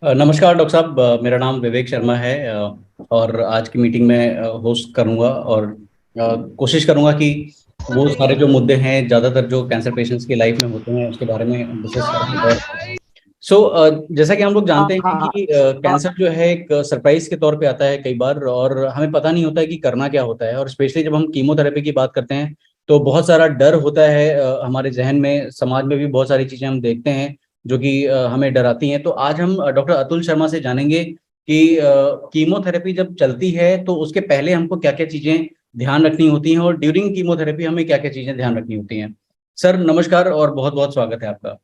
नमस्कार डॉक्टर साहब। मेरा नाम विवेक शर्मा है। और आज की मीटिंग में होस्ट करूंगा और कोशिश करूंगा कि वो सारे जो मुद्दे हैं ज़्यादातर जो कैंसर पेशेंट्स की लाइफ में होते हैं उसके बारे में डिस्कस करें। और जैसा कि हम लोग जानते हैं हाँ कि कैंसर जो है एक सरप्राइज के तौर पे आता है कई बार, और हमें पता नहीं होता है कि करना क्या होता है। और स्पेशली जब हम कीमोथेरेपी की बात करते हैं तो बहुत सारा डर होता है हमारे जहन में। समाज में भी बहुत सारी चीज़ें हम देखते हैं जो कि हमें डराती हैं। तो आज हम डॉक्टर अतुल शर्मा से जानेंगे कि कीमोथेरेपी जब चलती है तो उसके पहले हमको क्या क्या चीज़ें ध्यान रखनी होती हैं, और ड्यूरिंग कीमोथेरेपी हमें क्या क्या चीज़ें ध्यान रखनी होती हैं। सर नमस्कार और बहुत बहुत स्वागत है आपका।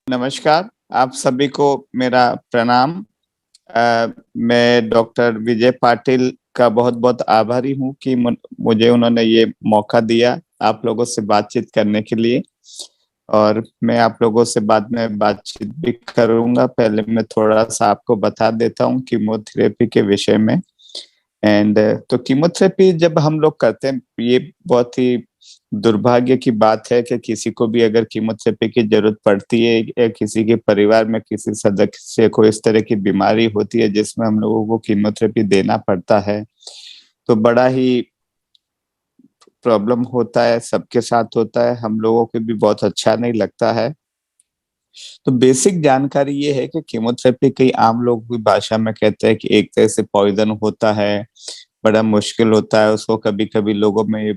नमस्कार। आप सभी को मेरा प्रणाम। मैं डॉक्टर विजय पाटिल का बहुत बहुत आभारी हूँ कि मुझे उन्होंने ये मौका दिया आप लोगों से बातचीत करने के लिए। और मैं आप लोगों से बाद में बातचीत भी करूंगा। पहले मैं थोड़ा सा आपको बता देता हूँ कीमोथेरेपी के विषय में। एंड तो कीमोथेरेपी जब हम लोग करते हैं, ये बहुत ही दुर्भाग्य की बात है कि किसी को भी अगर कीमोथेरेपी की जरूरत पड़ती है या किसी के परिवार में किसी सदस्य को इस तरह की बीमारी होती है जिसमें हम लोगों को कीमोथेरेपी देना पड़ता है, तो बड़ा ही प्रॉब्लम होता है। सबके साथ होता है, हम लोगों को भी बहुत अच्छा नहीं लगता है। तो बेसिक जानकारी ये है कि कीमोथेरेपी कई आम लोगों की भाषा में कहते हैं कि एक तरह से पॉइजन होता है, बड़ा मुश्किल होता है उसको। कभी कभी लोगों में ये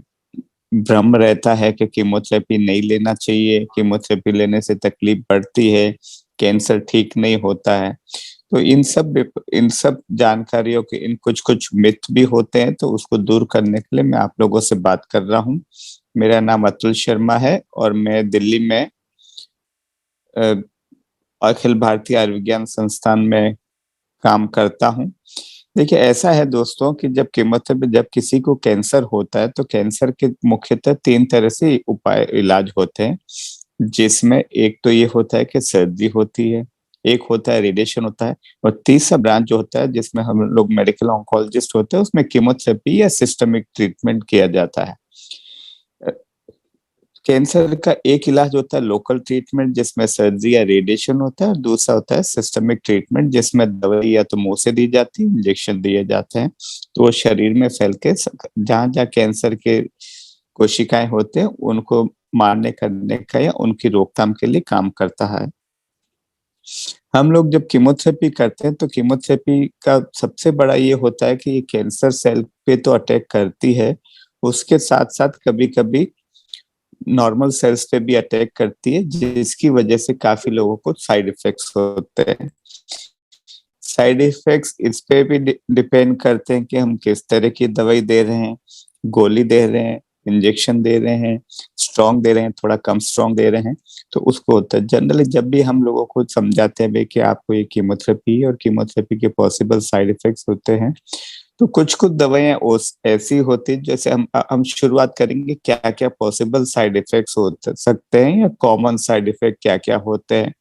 भ्रम रहता है कि कीमोथेरेपी नहीं लेना चाहिए, कीमोथेरेपी लेने से तकलीफ बढ़ती है, कैंसर ठीक नहीं होता है। तो इन सब जानकारियों के इन कुछ कुछ मिथ भी होते हैं, तो उसको दूर करने के लिए मैं आप लोगों से बात कर रहा हूँ। मेरा नाम अतुल शर्मा है और मैं दिल्ली में अ, अखिल भारतीय आयुर्विज्ञान संस्थान में काम करता हूँ। देखिए, ऐसा है दोस्तों कि जब कीमोथेरेपी जब किसी को कैंसर होता है तो कैंसर के मुख्यतः तीन तरह से उपाय इलाज होते हैं, जिसमें एक तो ये होता है कि सर्जरी होती है, एक होता है रेडिएशन होता है, और तीसरा ब्रांच जो होता है जिसमें हम लोग मेडिकल ऑन्कोलॉजिस्ट होते हैं, उसमें कीमोथेरेपी या सिस्टमिक ट्रीटमेंट किया जाता है। कैंसर का एक इलाज होता है लोकल ट्रीटमेंट जिसमें सर्जरी या रेडिएशन होता है, और दूसरा होता है सिस्टमिक ट्रीटमेंट जिसमें दवाई या तो मुंह से दी जाती है, इंजेक्शन दिए जाते हैं, तो वो शरीर में फैल के जहां जहां कैंसर के कोशिकाएं होते हैं उनको मारने करने का या उनकी रोकथाम के लिए काम करता है। हम लोग जब कीमोथेरेपी करते हैं तो कीमोथेरेपी का सबसे बड़ा ये होता है कि ये कैंसर सेल पे तो अटैक करती है, उसके साथ साथ कभी कभी नॉर्मल सेल्स पे भी अटैक करती है, जिसकी वजह से काफी लोगों को साइड इफेक्ट्स होते हैं। साइड इफेक्ट्स इस पे भी डिपेंड करते हैं कि हम किस तरह की दवाई दे रहे हैं, गोली दे रहे हैं, इंजेक्शन दे रहे हैं, स्ट्रॉन्ग दे रहे हैं, थोड़ा कम स्ट्रॉन्ग दे रहे हैं, तो उसको होता है। जनरली जब भी हम लोगों को समझाते हैं भाई कि आपको ये कीमोथेरेपी और कीमोथेरेपी के पॉसिबल साइड इफेक्ट्स होते हैं, तो कुछ कुछ दवाइयां ऐसी होती हैं। जैसे हम शुरुआत करेंगे क्या क्या पॉसिबल साइड इफेक्ट्स हो सकते हैं या कॉमन साइड इफेक्ट क्या क्या होते हैं।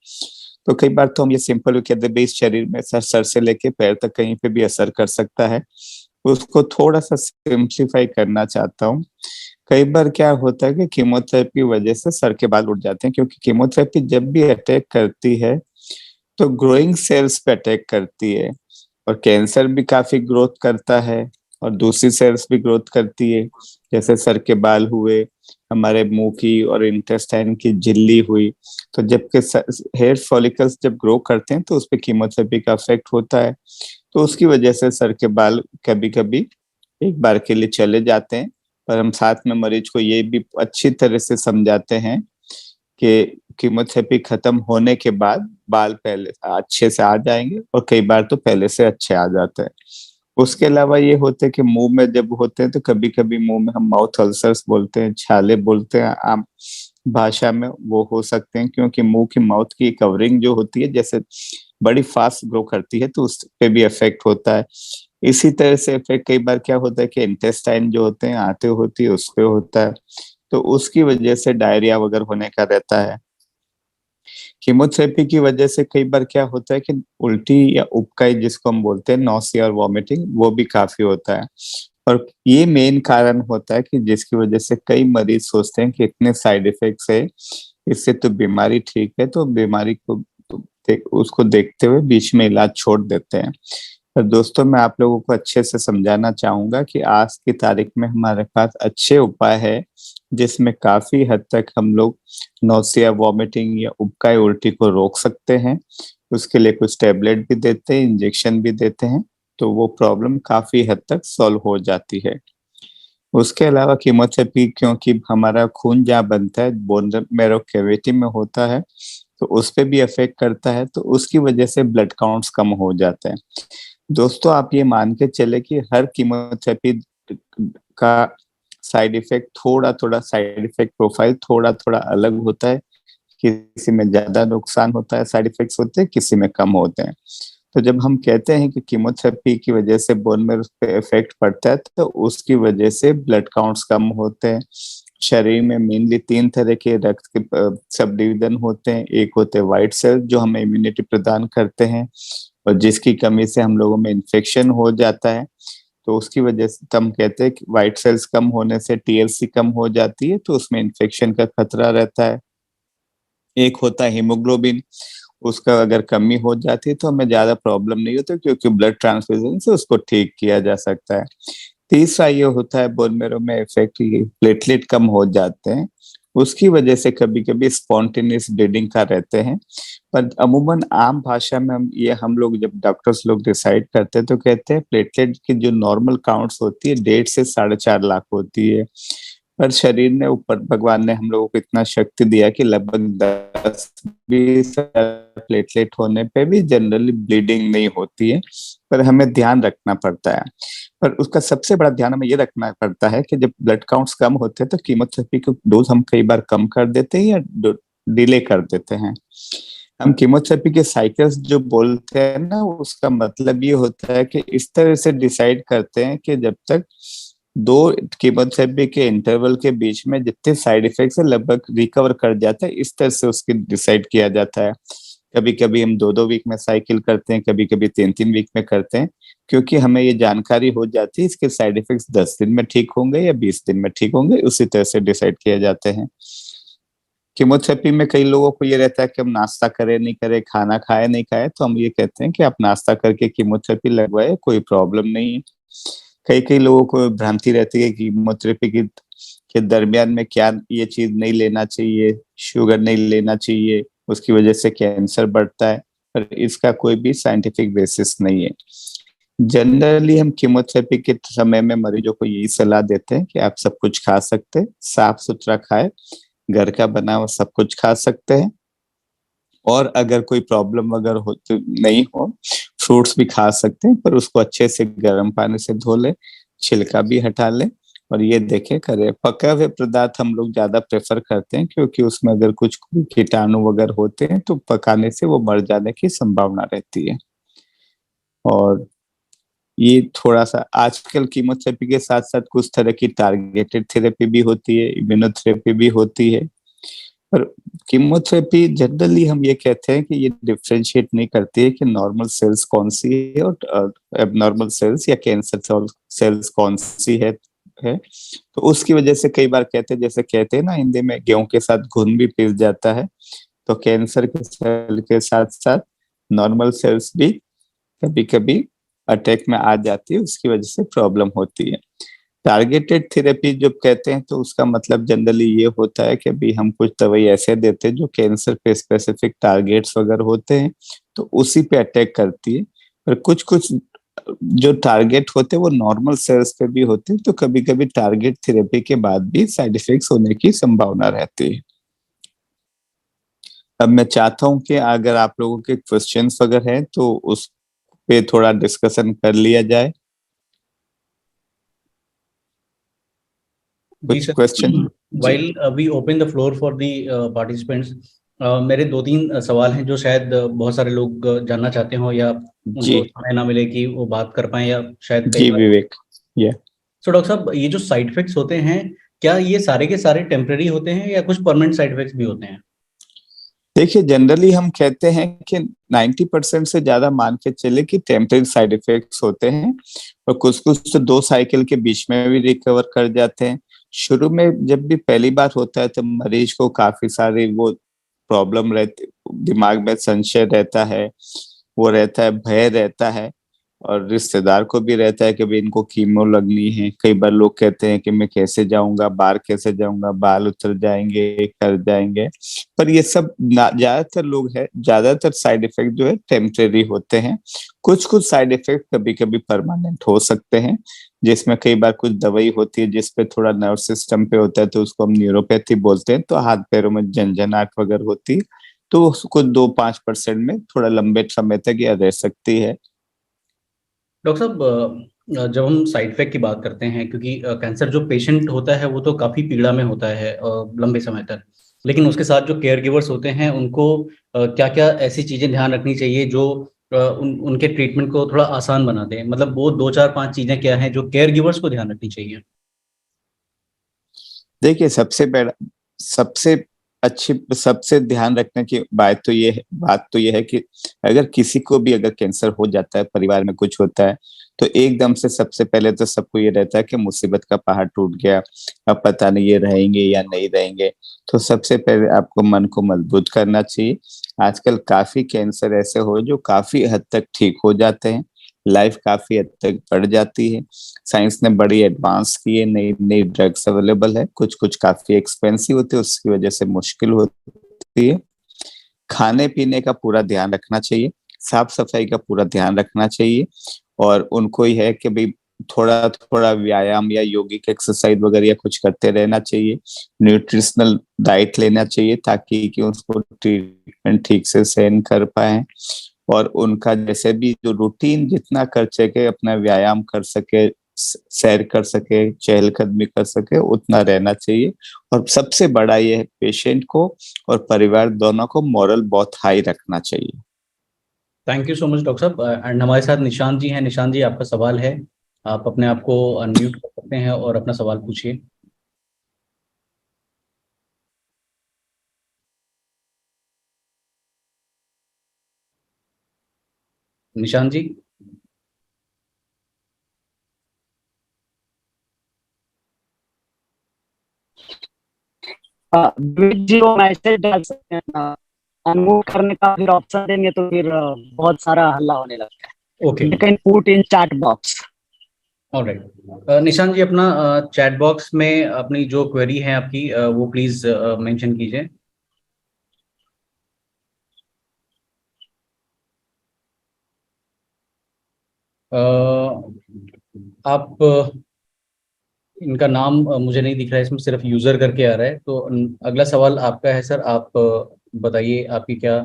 तो कई बार तो हम ये सिंपल कहते हैं भाई इस शरीर में सर सर से लेके पैर तक कहीं पे भी असर कर सकता है, उसको थोड़ा सा सिंप्लीफाई करना चाहता हूँ। कई बार क्या होता है कि कीमोथेरेपी वजह से सर के बाल उड़ जाते हैं, क्योंकि कीमोथेरेपी जब भी अटैक करती है तो ग्रोइंग सेल्स पे अटैक करती है, और कैंसर भी काफी ग्रोथ करता है और दूसरी सेल्स भी ग्रोथ करती है। जैसे सर के बाल हुए, हमारे मुंह की और इंटेस्टाइन की झिल्ली हुई, तो जबकि हेयर फॉलिकल्स जब ग्रो करते हैं तो उस पे कीमोथेरेपी का इफेक्ट होता है, तो उसकी वजह से सर के बाल कभी कभी एक बार के लिए चले जाते हैं। पर हम साथ में मरीज को ये भी अच्छी तरह से समझाते हैं कि कीमोथेरेपी खत्म होने के बाद बाल पहले अच्छे से आ जाएंगे, और कई बार तो पहले से अच्छे आ जाते हैं। उसके अलावा ये होते हैं कि मुंह में जब होते हैं तो कभी कभी मुंह में हम माउथ अल्सर्स बोलते हैं, छाले बोलते हैं आम भाषा में, वो हो सकते हैं क्योंकि मुंह की माउथ की कवरिंग जो होती है जैसे बड़ी फास्ट ग्रो करती है, तो उस पे भी इफेक्ट होता है। इसी तरह से इफेक्ट कई बार क्या होता है कि इंटेस्टाइन जो होते हैं, आंतें होती है, उस पे होता है, तो उसकी वजह से डायरिया वगैरह होने का रहता है। कीमोथेरेपी की वजह से कई बार क्या होता है कि उल्टी या उबकाई जिसको हम बोलते हैं, नॉसिया और वॉमिटिंग, वो भी काफी होता है। और ये मेन कारण होता है कि जिसकी वजह से कई मरीज सोचते हैं कि इतने साइड इफेक्ट्स है, इससे तो बीमारी ठीक है, तो बीमारी को उसको देखते हुए बीच में इलाज छोड़ देते हैं। पर दोस्तों, मैं आप लोगों को अच्छे से समझाना चाहूंगा कि आज की तारीख में हमारे पास अच्छे उपाय है जिसमें काफी हद तक हम लोग नौसिया, वॉमिटिंग या उबकाई उल्टी को रोक सकते हैं। उसके लिए कुछ टेबलेट भी देते हैं, इंजेक्शन भी देते हैं, तो वो प्रॉब्लम काफी हद तक सॉल्व हो जाती है। उसके अलावा कीमोथेरेपी, क्योंकि हमारा खून जहाँ बनता है बोन मैरो कैविटी में होता है, तो उस पे भी अफेक्ट करता है, तो उसकी वजह से ब्लड काउंट्स कम हो जाते हैं। दोस्तों, आप ये मान के चले कि हर कीमोथेरेपी का साइड इफेक्ट थोड़ा साइड इफेक्ट प्रोफाइल थोड़ा अलग होता है। किसी में ज्यादा नुकसान होता है, साइड इफेक्ट्स होते हैं, किसी में कम होते हैं। तो जब हम कहते हैं कि कीमोथेरेपी की वजह से बोन में पे इफेक्ट पड़ता है, तो उसकी वजह से ब्लड काउंट्स कम होते हैं। शरीर में मेनली 3 तरह के रक्त के सब डिवीजन होते हैं। एक होते हैं व्हाइट सेल्स जो हमें इम्यूनिटी प्रदान करते हैं, और जिसकी कमी से हम लोगों में इन्फेक्शन हो जाता है, तो उसकी वजह से हम कहते हैं कि व्हाइट सेल्स कम होने से टीएलसी कम हो जाती है, तो उसमें इन्फेक्शन का खतरा रहता है। एक होता है हीमोग्लोबिन, उसका अगर कमी हो जाती है तो हमें ज्यादा प्रॉब्लम नहीं होती, क्योंकि ब्लड ट्रांसफ्यूजन से उसको ठीक किया जा सकता है। तीसरा ये होता है बोन मेरो में इफेक्ट, प्लेटलेट कम हो जाते हैं, उसकी वजह से कभी कभी स्पॉन्टेनियस ब्लीडिंग का रहते हैं। पर अमूमन आम भाषा में हम लोग जब डॉक्टर्स लोग डिसाइड करते हैं तो कहते हैं प्लेटलेट की जो नॉर्मल काउंट्स होती है 1.5 से 4.5 लाख होती है। पर शरीर ने ऊपर भगवान ने हम लोगों को इतना शक्ति दिया कि लगभग 10-20 प्लेटलेट होने पे भी जनरली ब्लीडिंग नहीं होती है। पर हमें ध्यान रखना पड़ता है। पर उसका सबसे बड़ा ध्यान हमें ये रखना पड़ता है कि जब ब्लड काउंट्स कम होते हैं तो कीमोथेरेपी को डोज हम कई बार कम कर देते हैं या डिले कर देते हैं। हम कीमोथेरेपी के साइकिल्स जो बोलते हैं ना, उसका मतलब ये होता है कि इस तरह से डिसाइड करते हैं कि जब तक 2 कीमोथेरेपी के इंटरवल के बीच में जितने साइड इफेक्ट्स है लगभग रिकवर कर जाता है, इस तरह से उसकी डिसाइड किया जाता है। कभी कभी हम 2-2 वीक में साइकिल करते हैं, कभी कभी 3-3 वीक में करते हैं, क्योंकि हमें ये जानकारी हो जाती है इसके साइड इफेक्ट्स 10 दिन में ठीक होंगे या 20 दिन में ठीक होंगे, उसी तरह से डिसाइड किए जाते हैं। कीमोथेरेपी में कई लोगों को ये रहता है कि हम नाश्ता करें नहीं करें, खाना खाए नहीं खाए, तो हम ये कहते हैं कि आप नाश्ता करके कीमोथेरेपी लगवाए, कोई प्रॉब्लम नहीं है। कई कई लोगों को भ्रांति रहती है कि कीमोथेरेपी के दरमियान में क्या ये चीज नहीं लेना चाहिए, शुगर नहीं लेना चाहिए, उसकी वजह से कैंसर बढ़ता है, पर इसका कोई भी साइंटिफिक बेसिस नहीं है। जनरली हम कीमोथेरेपी के समय में मरीजों को यही सलाह देते हैं कि आप सब कुछ खा सकते हैं, साफ सुथरा खाए, घर का बना हुआ सब कुछ खा सकते हैं, और अगर कोई प्रॉब्लम अगर हो तो नहीं हो, फ्रूट्स भी खा सकते हैं, पर उसको अच्छे से गर्म पानी से धो ले, छिलका भी हटा ले, और ये देखे करे। पके हुए पदार्थ हम लोग ज्यादा प्रेफर करते हैं, क्योंकि उसमें अगर कुछ कीटाणु वगैरह होते हैं तो पकाने से वो मर जाने की संभावना रहती है। और ये थोड़ा सा आजकल कीमोथेरेपी के साथ साथ कुछ तरह की टारगेटेड थेरेपी भी होती है, इम्यूनोथेरेपी भी होती है। पर कीमोथेरेपी जनरली हम ये कहते हैं कि ये डिफरेंशिएट नहीं करती है कि नॉर्मल सेल्स कौन सी है और एबनॉर्मल सेल्स या कैंसर सेल्स कौन सी है। तो उसकी वजह से कई बार जैसे कहते हैं ना हिंदी में, गेहूं के साथ घुन भी पिस जाता है, तो कैंसर के सेल के साथ साथ नॉर्मल सेल्स भी कभी कभी अटैक में आ जाती है, उसकी वजह से प्रॉब्लम होती है। टारगेटेड थेरेपी जब कहते हैं तो उसका मतलब जनरली ये होता है कि अभी हम कुछ दवाई ऐसे देते हैं जो कैंसर पे स्पेसिफिक टारगेट्स वगैरह होते हैं, तो उसी पे अटैक करती है। पर कुछ कुछ जो टारगेट होते हैं वो नॉर्मल सेल्स पे भी होते हैं, तो कभी कभी टारगेट थेरेपी के बाद भी साइड इफेक्ट्स होने की संभावना रहती है। अब मैं चाहता हूं कि अगर आप लोगों के क्वेश्चंस वगैरह हैं तो उस पे थोड़ा डिस्कशन कर लिया जाए। कुछ question? While we open the floor for the participants, मेरे 2-3 सवाल हैं जो शायद बहुत सारे लोग जानना चाहते हो, या जी उनको समय ना मिले कि वो बात कर पाए, या शायद कई जी बार। विवेक, ये सो डॉक्टर साहब, ये जो साइड इफेक्ट्स होते हैं, क्या ये सारे के सारे टेम्पररी होते हैं या कुछ परमानेंट साइड इफेक्ट्स भी होते हैं? देखिए, जनरली हम कहते हैं कि 90% से ज्यादा मान के चले कि टेम्परेरी साइड इफेक्ट्स होते हैं, और कुछ कुछ तो 2 साइकिल के बीच में भी रिकवर कर जाते हैं। शुरू में जब भी पहली बार होता है तो मरीज को काफी सारी वो प्रॉब्लम रहती, दिमाग में संशय रहता है, वो रहता है, भय रहता है, और रिश्तेदार को भी रहता है कि भाई इनको कीमो लगनी है। कई बार लोग कहते हैं कि मैं कैसे जाऊंगा, बाहर कैसे जाऊंगा, बाल उतर जाएंगे, कर जाएंगे। पर ये सब ज्यादातर लोग है, ज्यादातर साइड इफेक्ट जो है टेम्परेरी होते हैं। कुछ कुछ साइड इफेक्ट कभी कभी परमानेंट हो सकते हैं, जिसमें कई बार कुछ दवाई होती है जिसपे थोड़ा नर्व सिस्टम पे होता है, तो उसको हम न्यूरोपैथी बोलते हैं। तो हाथ पैरों में झंझनाहट वगैरह होती है, तो उसको 2-5% में थोड़ा लंबे समय तक यह रह सकती है। डॉक्टर साहब, जब हम साइड इफेक्ट की बात करते हैं, क्योंकि कैंसर जो पेशेंट होता है वो तो काफ़ी पीड़ा में होता है लंबे समय तक, लेकिन उसके साथ जो केयर गिवर्स होते हैं उनको क्या क्या ऐसी चीज़ें ध्यान रखनी चाहिए जो उनके ट्रीटमेंट को थोड़ा आसान बना दें? मतलब वो 2 4 5 चीज़ें क्या हैं जो केयर गिवर्स को ध्यान रखनी चाहिए? देखिए, सबसे अच्छी, सबसे ध्यान रखने की बात तो ये है कि अगर किसी को भी अगर कैंसर हो जाता है, परिवार में कुछ होता है, तो एकदम से सबसे पहले तो सबको ये रहता है कि मुसीबत का पहाड़ टूट गया, अब पता नहीं ये रहेंगे या नहीं रहेंगे। तो सबसे पहले आपको मन को मजबूत करना चाहिए। आजकल काफी कैंसर ऐसे हो जो काफी हद तक ठीक हो जाते हैं, लाइफ काफी हद तक बढ़ जाती है। साइंस ने बड़ी एडवांस की है, नई नई ड्रग्स अवेलेबल है, कुछ कुछ काफी एक्सपेंसिव होती है, उसकी वजह से मुश्किल होती है। खाने पीने का पूरा ध्यान रखना चाहिए, साफ सफाई का पूरा ध्यान रखना चाहिए, और उनको ही है कि भाई थोड़ा थोड़ा व्यायाम या योगिक एक्सरसाइज वगैरह या कुछ करते रहना चाहिए। न्यूट्रिशनल डाइट लेना चाहिए ताकि कि उसको ट्रीटमेंट ठीक से सहन कर पाए, और उनका जैसे भी जो रूटीन जितना कर सके, अपना व्यायाम कर सके, सैर कर सके, चहलकदमी कर सके, उतना रहना चाहिए। और सबसे बड़ा ये है, पेशेंट को और परिवार दोनों को मोरल बहुत हाई रखना चाहिए। Thank you so much doctor साहब। एंड हमारे साथ निशांत जी हैं। निशांत जी, आपका सवाल है, आप अपने आप को अनम्यूट कर सकते हैं और अपना सवाल पूछिए। निशांत जी। जी वो मैसेज डाल सकते हैं, अनम्यूट करने का फिर ऑप्शन देंगे तो फिर बहुत सारा हल्ला होने लगता है। Okay, you can put in chat box. Alright. Nishant ji, अपना चैट बॉक्स में अपनी जो क्वेरी है आपकी, वो प्लीज मेंशन कीजिए। आप इनका नाम मुझे नहीं दिख रहा है, इसमें सिर्फ यूजर करके आ रहा है। तो अगला सवाल आपका है सर, आप बताइए आपकी क्या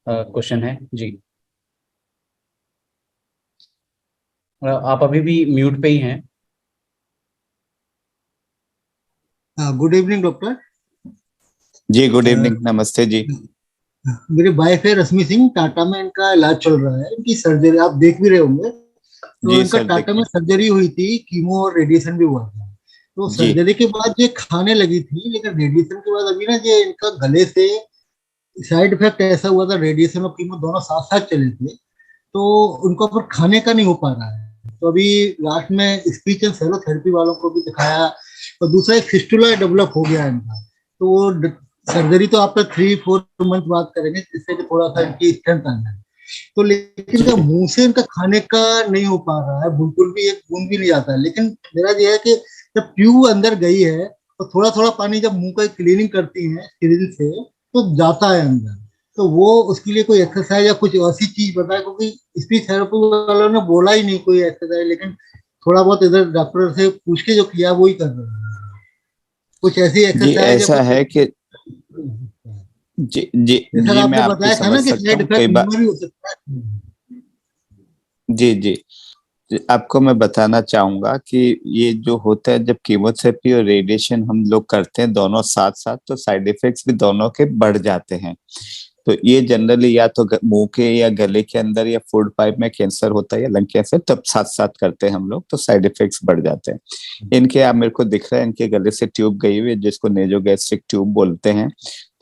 क्वेश्चन है जी। आप अभी भी म्यूट पे ही हैं। Good evening doctor. जी गुड इवनिंग, नमस्ते जी। मेरी वाइफ है रश्मि सिंह, टाटा में इनका इलाज चल रहा है। इनकी सर्जरी आप देख भी रहे होंगे। तो जी इनका सर, टाटा में देखिए। सर्जरी हुई थी, कीमो और रेडिएशन भी हुआ था। तो जी सर्जरी के बाद ये खाने लगी थी, लेकिन रेडिएशन के बाद अभी ना ये इनका गले से साइड इफेक्ट ऐसा हुआ था, रेडिएशन और कीमो दोनों साथ साथ चले थे, तो उनको पर खाने का नहीं हो पा रहा है। तो अभी लास्ट में स्पीच एंड सेलोथेरेपी वालों को भी दिखाया, और दूसरा एक फिस्टुला डेवलप हो गया इनका। तो वो सर्जरी तो आपका 3-4 मंथ बाद करेंगे, जिससे कि थोड़ा सा इनकी स्ट्रेंथ आ जाए। तो लेकिन इनका मुंह से इनका खाने का नहीं हो पा रहा है, बिल्कुल भी एक बूंद भी नहीं आता है। लेकिन मेरा ये है कि जब ट्यूब अंदर गई है तो थोड़ा थोड़ा पानी जब मुंह का क्लीनिंग करती है सिरिंज से, तो जाता है अंदर। तो वो उसके लिए कोई एक्सरसाइज या कुछ ऐसी चीज बताए, क्योंकि स्पीच थेरेपी वालों ने बोला ही नहीं कोई एक्सरसाइज, लेकिन थोड़ा बहुत इधर डॉक्टर से पूछ के जो किया वो ही कर रहे हैं। कुछ ऐसी जी एक्सरसाइज या ऐसा कुछ। है कि जी जी सर जी, मैं आपने आपकी बताया था समझ ना कि सकता साइड हूँ कई इफेक्ट बार। मुंह में भी हो सकता है। जी जी जी, आपको मैं बताना चाहूंगा कि ये जो होता है, जब कीमोथेरेपी और रेडिएशन हम लोग करते हैं दोनों साथ साथ, तो साइड इफेक्ट्स भी दोनों के बढ़ जाते हैं। तो ये जनरली या तो मुंह के या गले के अंदर या फूड पाइप में कैंसर होता है या लंग कैंसर, तब साथ साथ करते हैं हम लोग, तो साइड इफेक्ट्स बढ़ जाते हैं इनके। आप मेरे को दिख रहा है इनके गले से ट्यूब गई हुई है, जिसको नेजोगैस्ट्रिक ट्यूब बोलते हैं।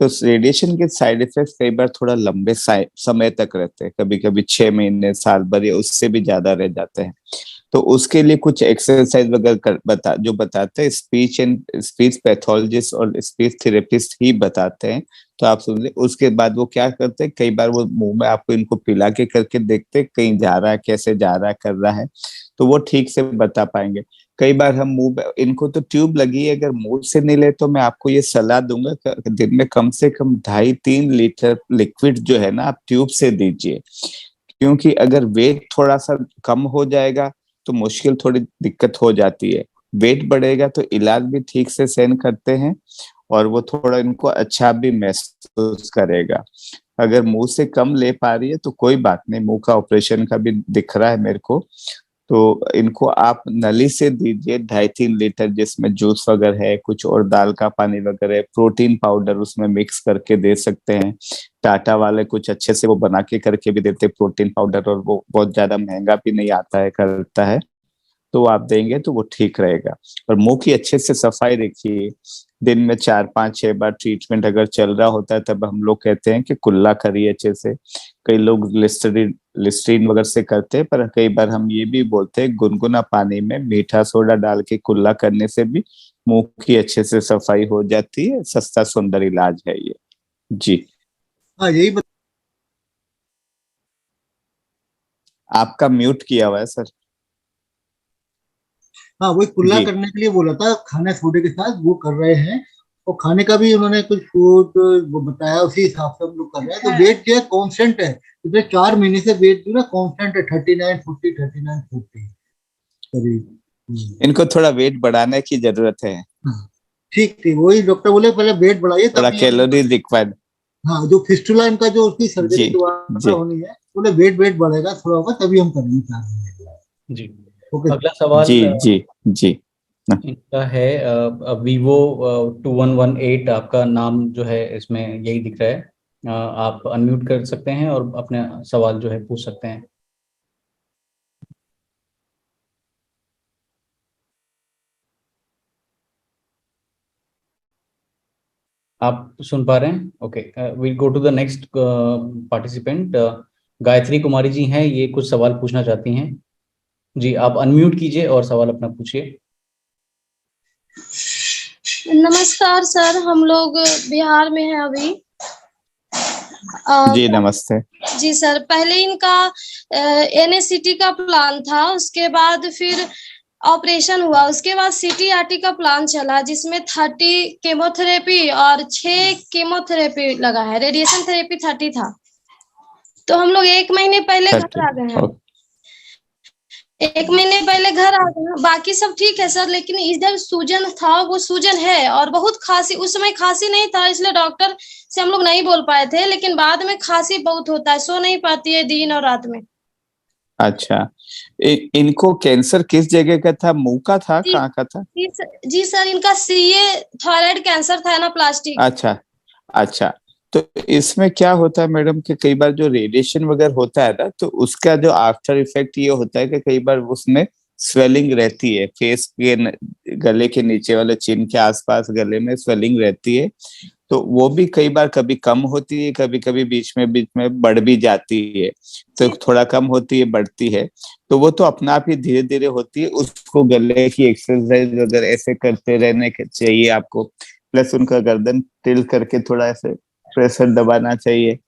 तो रेडिएशन के साइड इफेक्ट्स कई बार थोड़ा लंबे समय तक रहते हैं, कभी कभी 6 महीने, साल भर या उससे भी ज्यादा रह जाते हैं। तो उसके लिए कुछ एक्सरसाइज वगैरह जो बताते हैं स्पीच पैथोलॉजिस्ट और स्पीच थेरेपिस्ट ही बताते हैं। तो आप सुन ले, उसके बाद वो क्या करते हैं, कई बार वो मुंह में आपको इनको पिला के करके देखते हैं कहीं जा रहा है, कैसे जा रहा है, कर रहा है, तो वो ठीक से बता पाएंगे। कई बार हम मुंह में, इनको तो ट्यूब लगी है, अगर मुंह से नहीं ले तो मैं आपको ये सलाह दूंगा दिन में कम से कम 2.5-3 लीटर लिक्विड जो है ना आप ट्यूब से दीजिए। क्योंकि अगर वेट थोड़ा सा कम हो जाएगा तो मुश्किल, थोड़ी दिक्कत हो जाती है। वेट बढ़ेगा तो इलाज भी ठीक से सहन करते हैं और वो थोड़ा इनको अच्छा भी महसूस करेगा। अगर मुंह से कम ले पा रही है तो कोई बात नहीं, मुंह का ऑपरेशन का भी दिख रहा है मेरे को, तो इनको आप नली से दीजिए 2.5-3 लीटर, जिसमें जूस वगैरह है कुछ और दाल का पानी वगैरह, प्रोटीन पाउडर उसमें मिक्स करके दे सकते हैं। टाटा वाले कुछ अच्छे से वो बना के करके भी देते हैं प्रोटीन पाउडर, और वो बहुत ज्यादा महंगा भी नहीं आता है, करता है, तो आप देंगे तो वो ठीक रहेगा। और मुंह की अच्छे से सफाई रखिए, दिन में 4-5-6 बार ट्रीटमेंट अगर चल रहा होता है तब हम लोग कहते हैं कि कुल्ला करिए अच्छे से। कई लोग लिस्ट्रीन वगैरह से करते हैं, पर कई बार हम ये भी बोलते हैं गुनगुना पानी में मीठा सोडा डाल के कुल्ला करने से भी मुंह की अच्छे से सफाई हो जाती है। सस्ता सुंदर इलाज है ये। जी हाँ यही आपका म्यूट किया हुआ है सर। हाँ वही कुल्ला जी करने के लिए बोला था, खाने सोडे के साथ वो कर रहे हैं। और खाने का भी उन्होंने कुछ फूड वो बताया, उसी हिसाब से हम लोग कर रहे हैं। तो वेट जो है कांस्टेंट है, पिछले 4 महीने से वेट जो है कांस्टेंट है, 39-40 करीब। इनको थोड़ा वेट बढ़ाने की जरूरत है, हाँ, ठीक ठीक, वही डॉक्टर बोले पहले वेट बढ़ाइए थोड़ा तभी हम। Calorie required. हाँ जो फिस्टुला इनका जो उसकी सर्जरी जी दोबारा जी होनी है, बोले वेट वेट बढ़ेगा थोड़ा होगा तभी हम करेंगे 4 महीने। जी। ओके। अगला सवाल जी जी जी इनका है वीवो 2118, आपका नाम जो है इसमें यही दिख रहा है। आप अनम्यूट कर सकते हैं और अपने सवाल जो है पूछ सकते हैं। आप सुन पा रहे हैं? Okay, will go to the next participant. Gayatri Kumari ji हैं, ये कुछ सवाल पूछना चाहती हैं। जी आप अनम्यूट कीजिए और सवाल अपना पूछिए। नमस्कार सर, हम लोग बिहार में हैं अभी। जी नमस्ते। जी सर, पहले इनका NACT का प्लान था, उसके बाद फिर ऑपरेशन हुआ, उसके बाद CTRT का प्लान चला जिसमें 30 केमोथेरेपी और 6 केमोथेरेपी लगा है, रेडिएशन थेरेपी 30 था। तो हम लोग 1 महीने पहले घर आ गए हैं। 1 महीने पहले घर आ गए, बाकी सब ठीक है सर, लेकिन इधर सूजन था, वो सूजन है और बहुत खांसी। उस समय खांसी नहीं था इसलिए डॉक्टर से हम लोग नहीं बोल पाए थे, लेकिन बाद में खांसी बहुत होता है, सो नहीं पाती है दिन और रात में। अच्छा, इनको कैंसर किस जगह का था, मुंह का था, कहाँ का था? जी सर, इनका CA थायराइड कैंसर था ना, प्लास्टिक। अच्छा अच्छा, तो इसमें क्या होता है मैडम कि कई बार जो रेडिएशन वगैरह होता है ना, तो उसका जो आफ्टर इफेक्ट ये होता है कि कई बार उसमें स्वेलिंग रहती है, फेस के गले के नीचे वाले चिन के आसपास गले में स्वेलिंग रहती है। तो वो भी कई बार कभी कम होती है, कभी कभी बीच में बढ़ भी जाती है। तो थोड़ा कम होती है, बढ़ती है, तो वो तो अपना आप ही धीरे धीरे होती है। उसको गले की एक्सरसाइज वगैरह ऐसे करते रहने चाहिए आपको, प्लस उनका गर्दन टिल्ट करके थोड़ा ऐसे प्रेशर दबाना चाहिए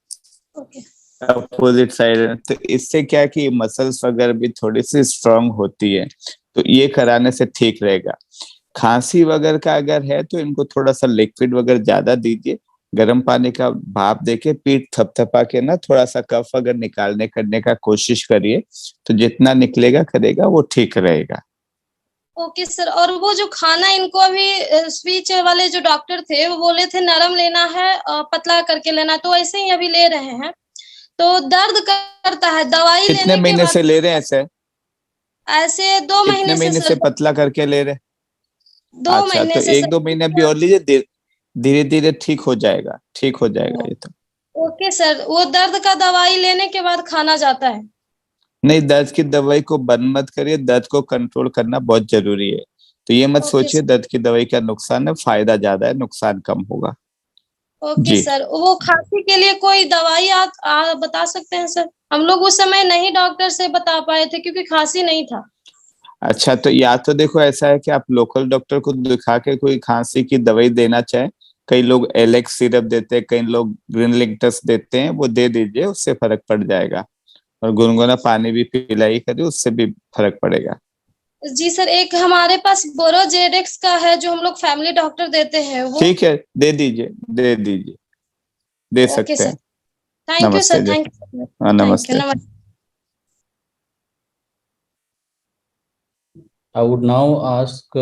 अपोजिट साइड। तो इससे क्या है कि मसल्स वगैरह भी थोड़ी सी स्ट्रांग होती है, तो ये कराने से ठीक रहेगा। खांसी वगैरह का अगर है तो इनको थोड़ा सा लिक्विड वगैरह ज्यादा दीजिए, गर्म पानी का भाप देके पीठ थपथपा के ना थोड़ा सा कफ अगर निकालने करने का कोशिश करिए, तो जितना निकलेगा करेगा वो ठीक रहेगा। ओके सर, और वो जो खाना इनको अभी स्पीच वाले जो डॉक्टर थे वो बोले थे नरम लेना है, पतला करके लेना, तो ऐसे ही अभी ले रहे हैं। तो दर्द करता है दवाई कितने लेने के महीने बाद। से ले रहे हैं ऐसे? ऐसे 2 कितने महीने महीने से से सर, पतला करके ले रहे? 2 अच्छा, महीने तो से 1-2 महीने भी सर। और लीजिए, धीरे धीरे ठीक हो जाएगा, ठीक हो जाएगा ये तो। ओके सर, वो दर्द का दवाई लेने के बाद खाना जाता है? नहीं, दर्द की दवाई को बंद मत करिए, दर्द को कंट्रोल करना बहुत जरूरी है। तो ये मत ओके सोचिए दर्द की दवाई का नुकसान है, फायदा ज्यादा है, नुकसान कम होगा। ओके जी सर, वो खांसी के लिए कोई दवाई आप बता सकते हैं सर? हम लोग उस समय नहीं डॉक्टर से बता पाए थे क्योंकि खांसी नहीं था। अच्छा, तो या तो देखो ऐसा है कि आप लोकल डॉक्टर को दिखा के कोई खांसी की दवाई देना चाहे, कई लोग एलेक्स सिरप देते हैं, कई लोग ग्रीनलिंक्टस देते हैं, वो दे दीजिए, उससे फर्क पड़ जाएगा। और गुनगुना पानी भी पिलाई करिए, उससे भी फर्क पड़ेगा। जी सर, एक हमारे पास बोरोजेडेक्स का है जो हम लोग फैमिली डॉक्टर देते हैं वो। ठीक है, दे दीजिए, दे दीजिए, दे ओके सकते सर, हैं। थैंक यू नमस्ते सर, जी। थैंक यू, हाँ, थैंक नमस्ते। यू, नमस्ते। I would now ask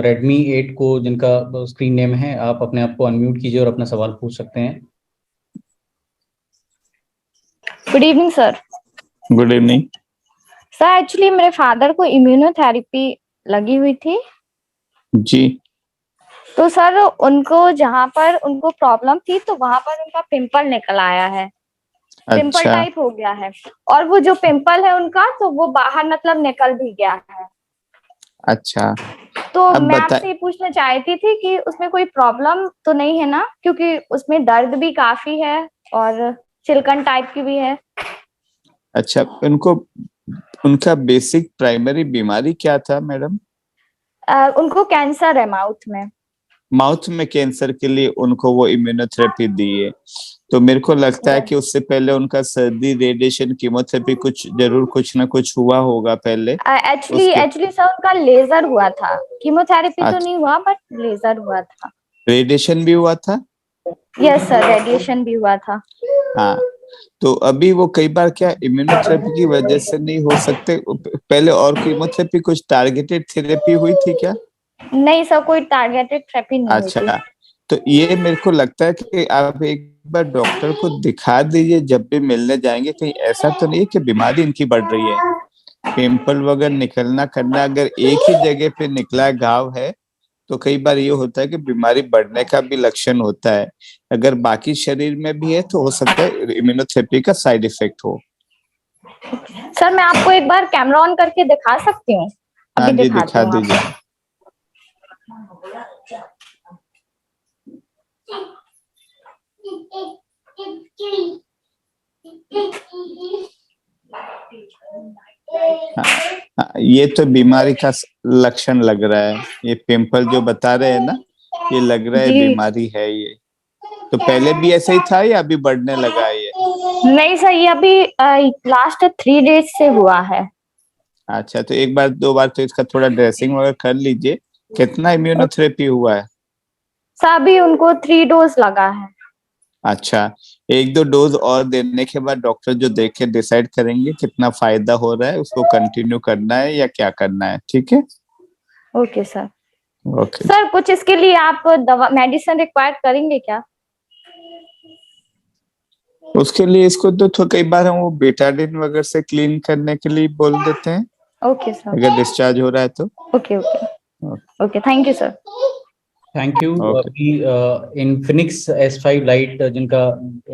Redmi 8 को जिनका स्क्रीन नेम है, आप अपने आप को अनम्यूट कीजिए और अपना सवाल पूछ सकते हैं। Good evening sir. Good evening. Sir actually मेरे फादर को इम्यूनोथेरेपी लगी हुई थी, जी। तो सर उनको जहाँ पर उनको प्रॉब्लम थी तो वहां पर उनका पिंपल निकल आया है, पिंपल अच्छा। टाइप हो गया है, और वो जो पिंपल है उनका तो वो बाहर मतलब निकल भी गया है। अच्छा, तो अब मैं बता। आपसे ये पूछना चाहती थी कि उसमें कोई प्रॉब्लम तो नहीं है ना, क्योंकि उसमें दर्द भी काफी है और चिलकन टाइप की भी है। अच्छा, उनको उनका बेसिक प्राइमरी बीमारी क्या था मैडम? उनको कैंसर है माउथ में। माउथ में कैंसर के लिए उनको वो इम्यूनोथेरेपी दी है, तो मेरे को लगता है कि उससे पहले उनका सर्दी, रेडिएशन, कीमोथेरेपी कुछ जरूर कुछ ना कुछ हुआ होगा पहले। एक्चुअली सर उनका लेजर हुआ था, कीमोथेरेपी तो नहीं हुआ बट लेजर हुआ था। रेडिएशन भी हुआ था? यस सर, रेडिएशन भी हुआ था। हाँ, तो अभी वो कई बार क्या इम्यूनोथेरेपी की वजह से नहीं हो सकते पहले, और कीमोथेरेपी कुछ टारगेटेड थेरेपी हुई थी क्या? नहीं सर, कोई टारगेटेड थेरेपी नहीं हुई थी। अच्छा, तो ये मेरे को लगता है कि आप एक बार डॉक्टर को दिखा दीजिए जब भी मिलने जाएंगे। कहीं ऐसा तो नहीं है कि बीमारी इनकी बढ़ रही है? पिंपल वगैरह निकलना करना, अगर एक ही जगह पे निकला घाव है तो कई बार ये होता है कि बीमारी बढ़ने का भी लक्षण होता है। अगर बाकी शरीर में भी है तो हो सकता है इम्यूनोथेरेपी का साइड इफेक्ट हो। सर मैं आपको एक बार कैमरा ऑन करके दिखा सकती हूँ? हाँ अभी जी, दिखाती दिखा हूँ दीजिए। आपको। हाँ, ये तो बीमारी का लक्षण लग रहा है। ये पिंपल जो बता रहे हैं ना, ये लग रहा है जी बीमारी है ये। तो पहले भी ऐसा ही था या अभी बढ़ने लगा है ये? नहीं सर, ये अभी लास्ट 3 डेज से हुआ है। अच्छा, तो एक बार दो बार तो इसका थोड़ा ड्रेसिंग वगैरह कर लीजिए। कितना इम्यूनोथेरेपी हुआ है? सर अभी उनको 3 डोज लगा है। अच्छा, एक दो डोज और देने के बाद डॉक्टर जो देख के डिसाइड करेंगे कितना फायदा हो रहा है, उसको कंटिन्यू करना है या क्या करना है। ठीक है? Okay sir. ओके। सर कुछ इसके लिए आप दवा मेडिसिन रिक्वायर करेंगे क्या? उसके लिए इसको तो कई बार हम वो बेटाडिन वगैरह से क्लीन करने के लिए बोल देते हैं, ओके सर। अगर डिस्चार्ज हो रहा है तो। Okay okay okay, thank you sir. Thank you. Okay. अभी इन्फिनिक्स S5 लाइट जिनका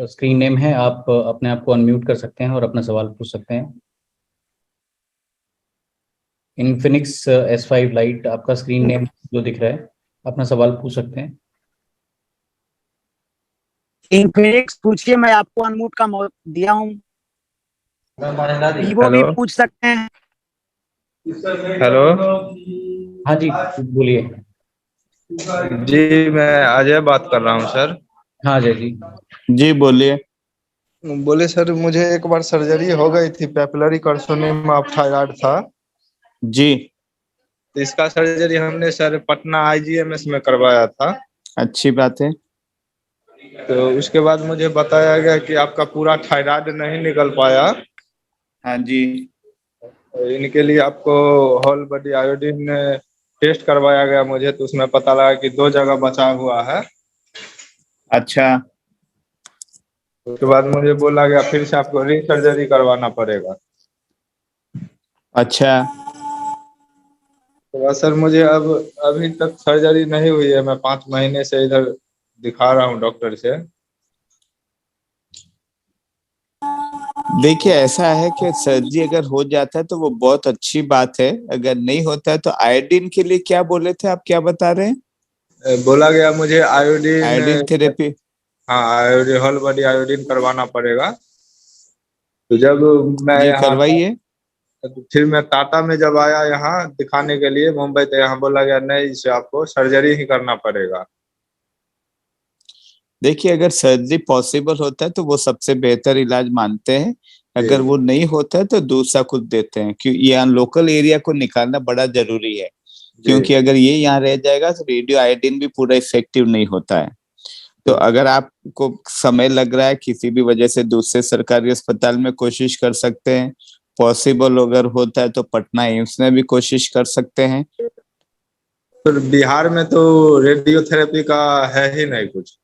स्क्रीन नेम है, आप अपने आप को अनम्यूट कर सकते हैं और अपना सवाल पूछ सकते हैं। इन्फिनिक्स S5 लाइट आपका स्क्रीन नेम जो दिख रहा है, अपना सवाल पूछ सकते हैं। इन्फिनिक्स पूछिए, मैं आपको अनम्यूट का दिया हूँ। वीवो भी पूछ सकते हैं। हेलो हाँ जी, बोलिए। जी, मैं अजय बात कर रहा हूँ सर। हाँ जय जी। जी बोलिए। बोले सर, मुझे एक बार सर्जरी हो गई थी, पेपिलरी कार्सिनोमा ऑफ थायराइड था। जी। तो इसका सर्जरी हमने सर पटना IGMS में करवाया था। अच्छी बात है। तो उसके बाद मुझे बताया गया कि आपका पूरा थायराइड नहीं निकल पाया। हाँ जी। तो इनके लिए आपको होल बॉडी आयोडीन टेस्ट करवाया गया मुझे, तो उसमें पता लगा कि 2 जगह बचा हुआ है। अच्छा। उसके बाद मुझे बोला गया फिर से आपको रीसर्जरी करवाना पड़ेगा। अच्छा। तो बस सर, मुझे अब अभी तक सर्जरी नहीं हुई है। मैं 5 महीने से इधर दिखा रहा हूँ डॉक्टर से। देखिए, ऐसा है कि सर्जरी अगर हो जाता है तो वो बहुत अच्छी बात है, अगर नहीं होता है तो आयोडीन के लिए क्या बोले थे आप, क्या बता रहे हैं? बोला गया मुझे आयोडीन। Iodine therapy. हाँ, आयोडीन, होल बॉडी आयोडीन करवाना पड़ेगा। तो जब मैं जी यहाँ करवाइए। तो फिर मैं टाटा में जब आया यहाँ दिखाने के लिए मुंबई, तो यहाँ बोला गया नहीं, इसे आपको सर्जरी ही करना पड़ेगा। देखिए, अगर सर्जरी पॉसिबल होता है तो वो सबसे बेहतर इलाज मानते हैं, अगर वो नहीं होता है तो दूसरा कुछ देते हैं, क्योंकि यहाँ लोकल एरिया को निकालना बड़ा जरूरी है, क्योंकि अगर ये यहाँ रह जाएगा तो रेडियो आयोडीन भी पूरा इफेक्टिव नहीं होता है। तो अगर आपको समय लग रहा है किसी भी वजह से, दूसरे सरकारी अस्पताल में कोशिश कर सकते हैं, पॉसिबल अगर होता है तो पटना एम्स में भी कोशिश कर सकते हैं। फिर बिहार में तो रेडियोथेरेपी का है ही नहीं कुछ।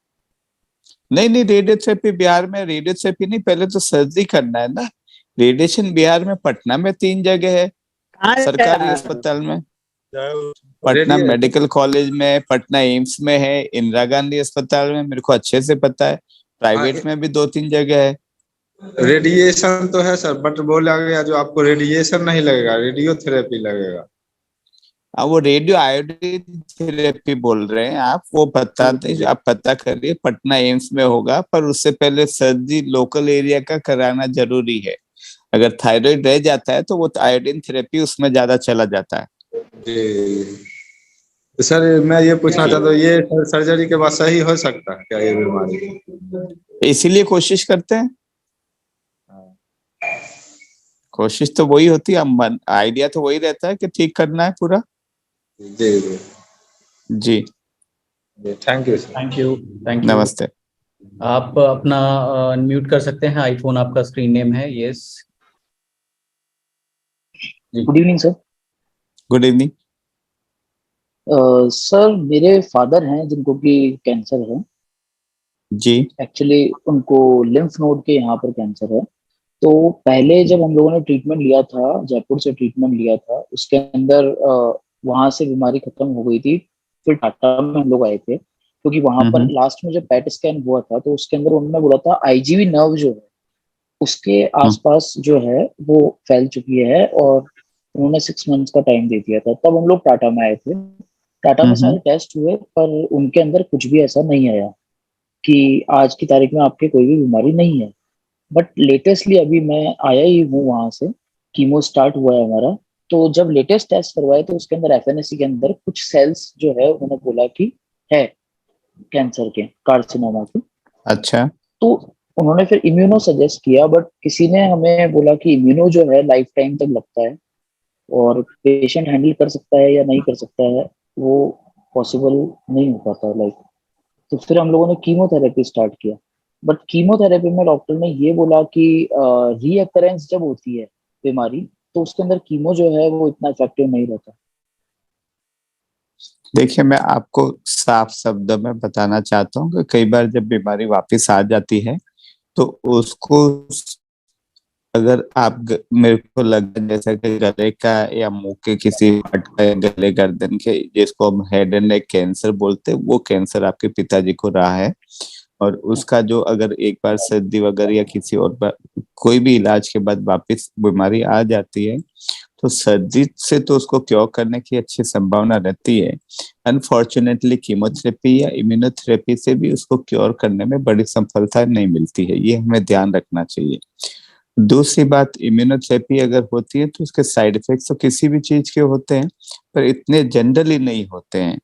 नहीं, रेडियोथेरेपी बिहार में, रेडियोथेरेपी नहीं, पहले तो सर्जरी करना है ना। रेडिएशन बिहार में पटना में 3 जगह है सरकारी अस्पताल में, पटना मेडिकल कॉलेज में, पटना एम्स में है, इंदिरा गांधी अस्पताल में, मेरे को अच्छे से पता है, प्राइवेट में भी 2-3 जगह है। रेडिएशन तो है सर, बट बोला गया जो आपको रेडिएशन नहीं लगेगा, रेडियोथेरेपी लगेगा। वो रेडियो आयोडीन थेरेपी बोल रहे हैं आप, वो पता नहीं, आप पता करिए, पटना एम्स में होगा, पर उससे पहले सर्जरी लोकल एरिया का कराना जरूरी है। अगर थायराइड रह जाता है तो वो आयोडीन थेरेपी उसमें ज्यादा चला जाता है। जी तो सर मैं ये पूछना चाहता हूँ, ये सर्जरी के बाद सही हो सकता है क्या ये बीमारी? इसीलिए कोशिश करते हैं, कोशिश तो वही होती है, आइडिया तो वही रहता है कि ठीक करना है पूरा। जी जी, thank you sir. Thank you, thank you. नमस्ते। आप अपना अनम्यूट कर सकते हैं, आईफोन आपका स्क्रीन नेम है। Yes, good evening sir. Good evening. Sir मेरे फादर हैं जिनको कि कैंसर है जी। एक्चुअली, उनको लिम्फ नोड के यहाँ पर कैंसर है। तो पहले जब हम लोगों ने ट्रीटमेंट लिया था, जयपुर से ट्रीटमेंट लिया था, उसके अंदर वहां से बीमारी खत्म हो गई थी। फिर टाटा में हम लोग आए थे, क्योंकि वहां पर लास्ट में जब पैट स्कैन हुआ था तो उसके अंदर उन्होंने बोला था आईजीवी नर्व जो है उसके आसपास जो है वो फैल चुकी है, और उन्होंने 6 मंथ्स का टाइम दे दिया था। तब हम लोग टाटा में आए थे। टाटा में सारे टेस्ट हुए, पर उनके अंदर कुछ भी ऐसा नहीं आया कि आज की तारीख में आपके कोई भी बीमारी नहीं है। बट लेटेस्टली अभी मैं आया ही हूँ वहां से, कीमो स्टार्ट हुआ है हमारा। तो जब लेटेस्ट टेस्ट करवाए तो उसके अंदर एफएनएसी के अंदर कुछ सेल्स जो है उन्होंने बोला कि है कैंसर के, कार्सिनोमा के। अच्छा। तो उन्होंने फिर इम्यूनो सजेस्ट किया, बट किसी ने हमें बोला कि इम्यूनो जो है लाइफ टाइम तक लगता है और पेशेंट हैंडल कर सकता है या नहीं कर सकता है वो पॉसिबल नहीं हो पाता है लाइक। तो फिर हम लोगों ने कीमोथेरेपी स्टार्ट किया, बट कीमोथेरेपी में डॉक्टर ने ये बोला कि रीअकरेंस जब होती है बीमारी तो उसके अंदर कीमो जो है वो इतना इफेक्टिव नहीं रहता। देखिए, मैं आपको साफ शब्दों में बताना चाहता हूँ कि कई बार जब बीमारी वापस आ जाती है तो उसको, अगर आप मेरे को लगा जैसा कि गले का या मुंह के किसी पार्ट का, गले गर्दन के, जिसको हम हेड एंड नेक कैंसर बोलते हैं, वो कैंसर आपके पिताजी को रहा है, और उसका जो अगर एक बार सर्दी वगैरह या किसी और बार कोई भी इलाज के बाद वापस बीमारी आ जाती है तो सर्दी से तो उसको क्योर करने की अच्छी संभावना रहती है। अनफॉर्चुनेटली कीमोथेरेपी या इम्यूनोथेरेपी से भी उसको क्योर करने में बड़ी सफलता नहीं मिलती है, ये हमें ध्यान रखना चाहिए। दूसरी बात, इम्यूनोथेरेपी अगर होती है तो उसके साइड इफेक्ट्स तो किसी भी चीज के होते हैं, पर इतने जनरली नहीं होते हैं।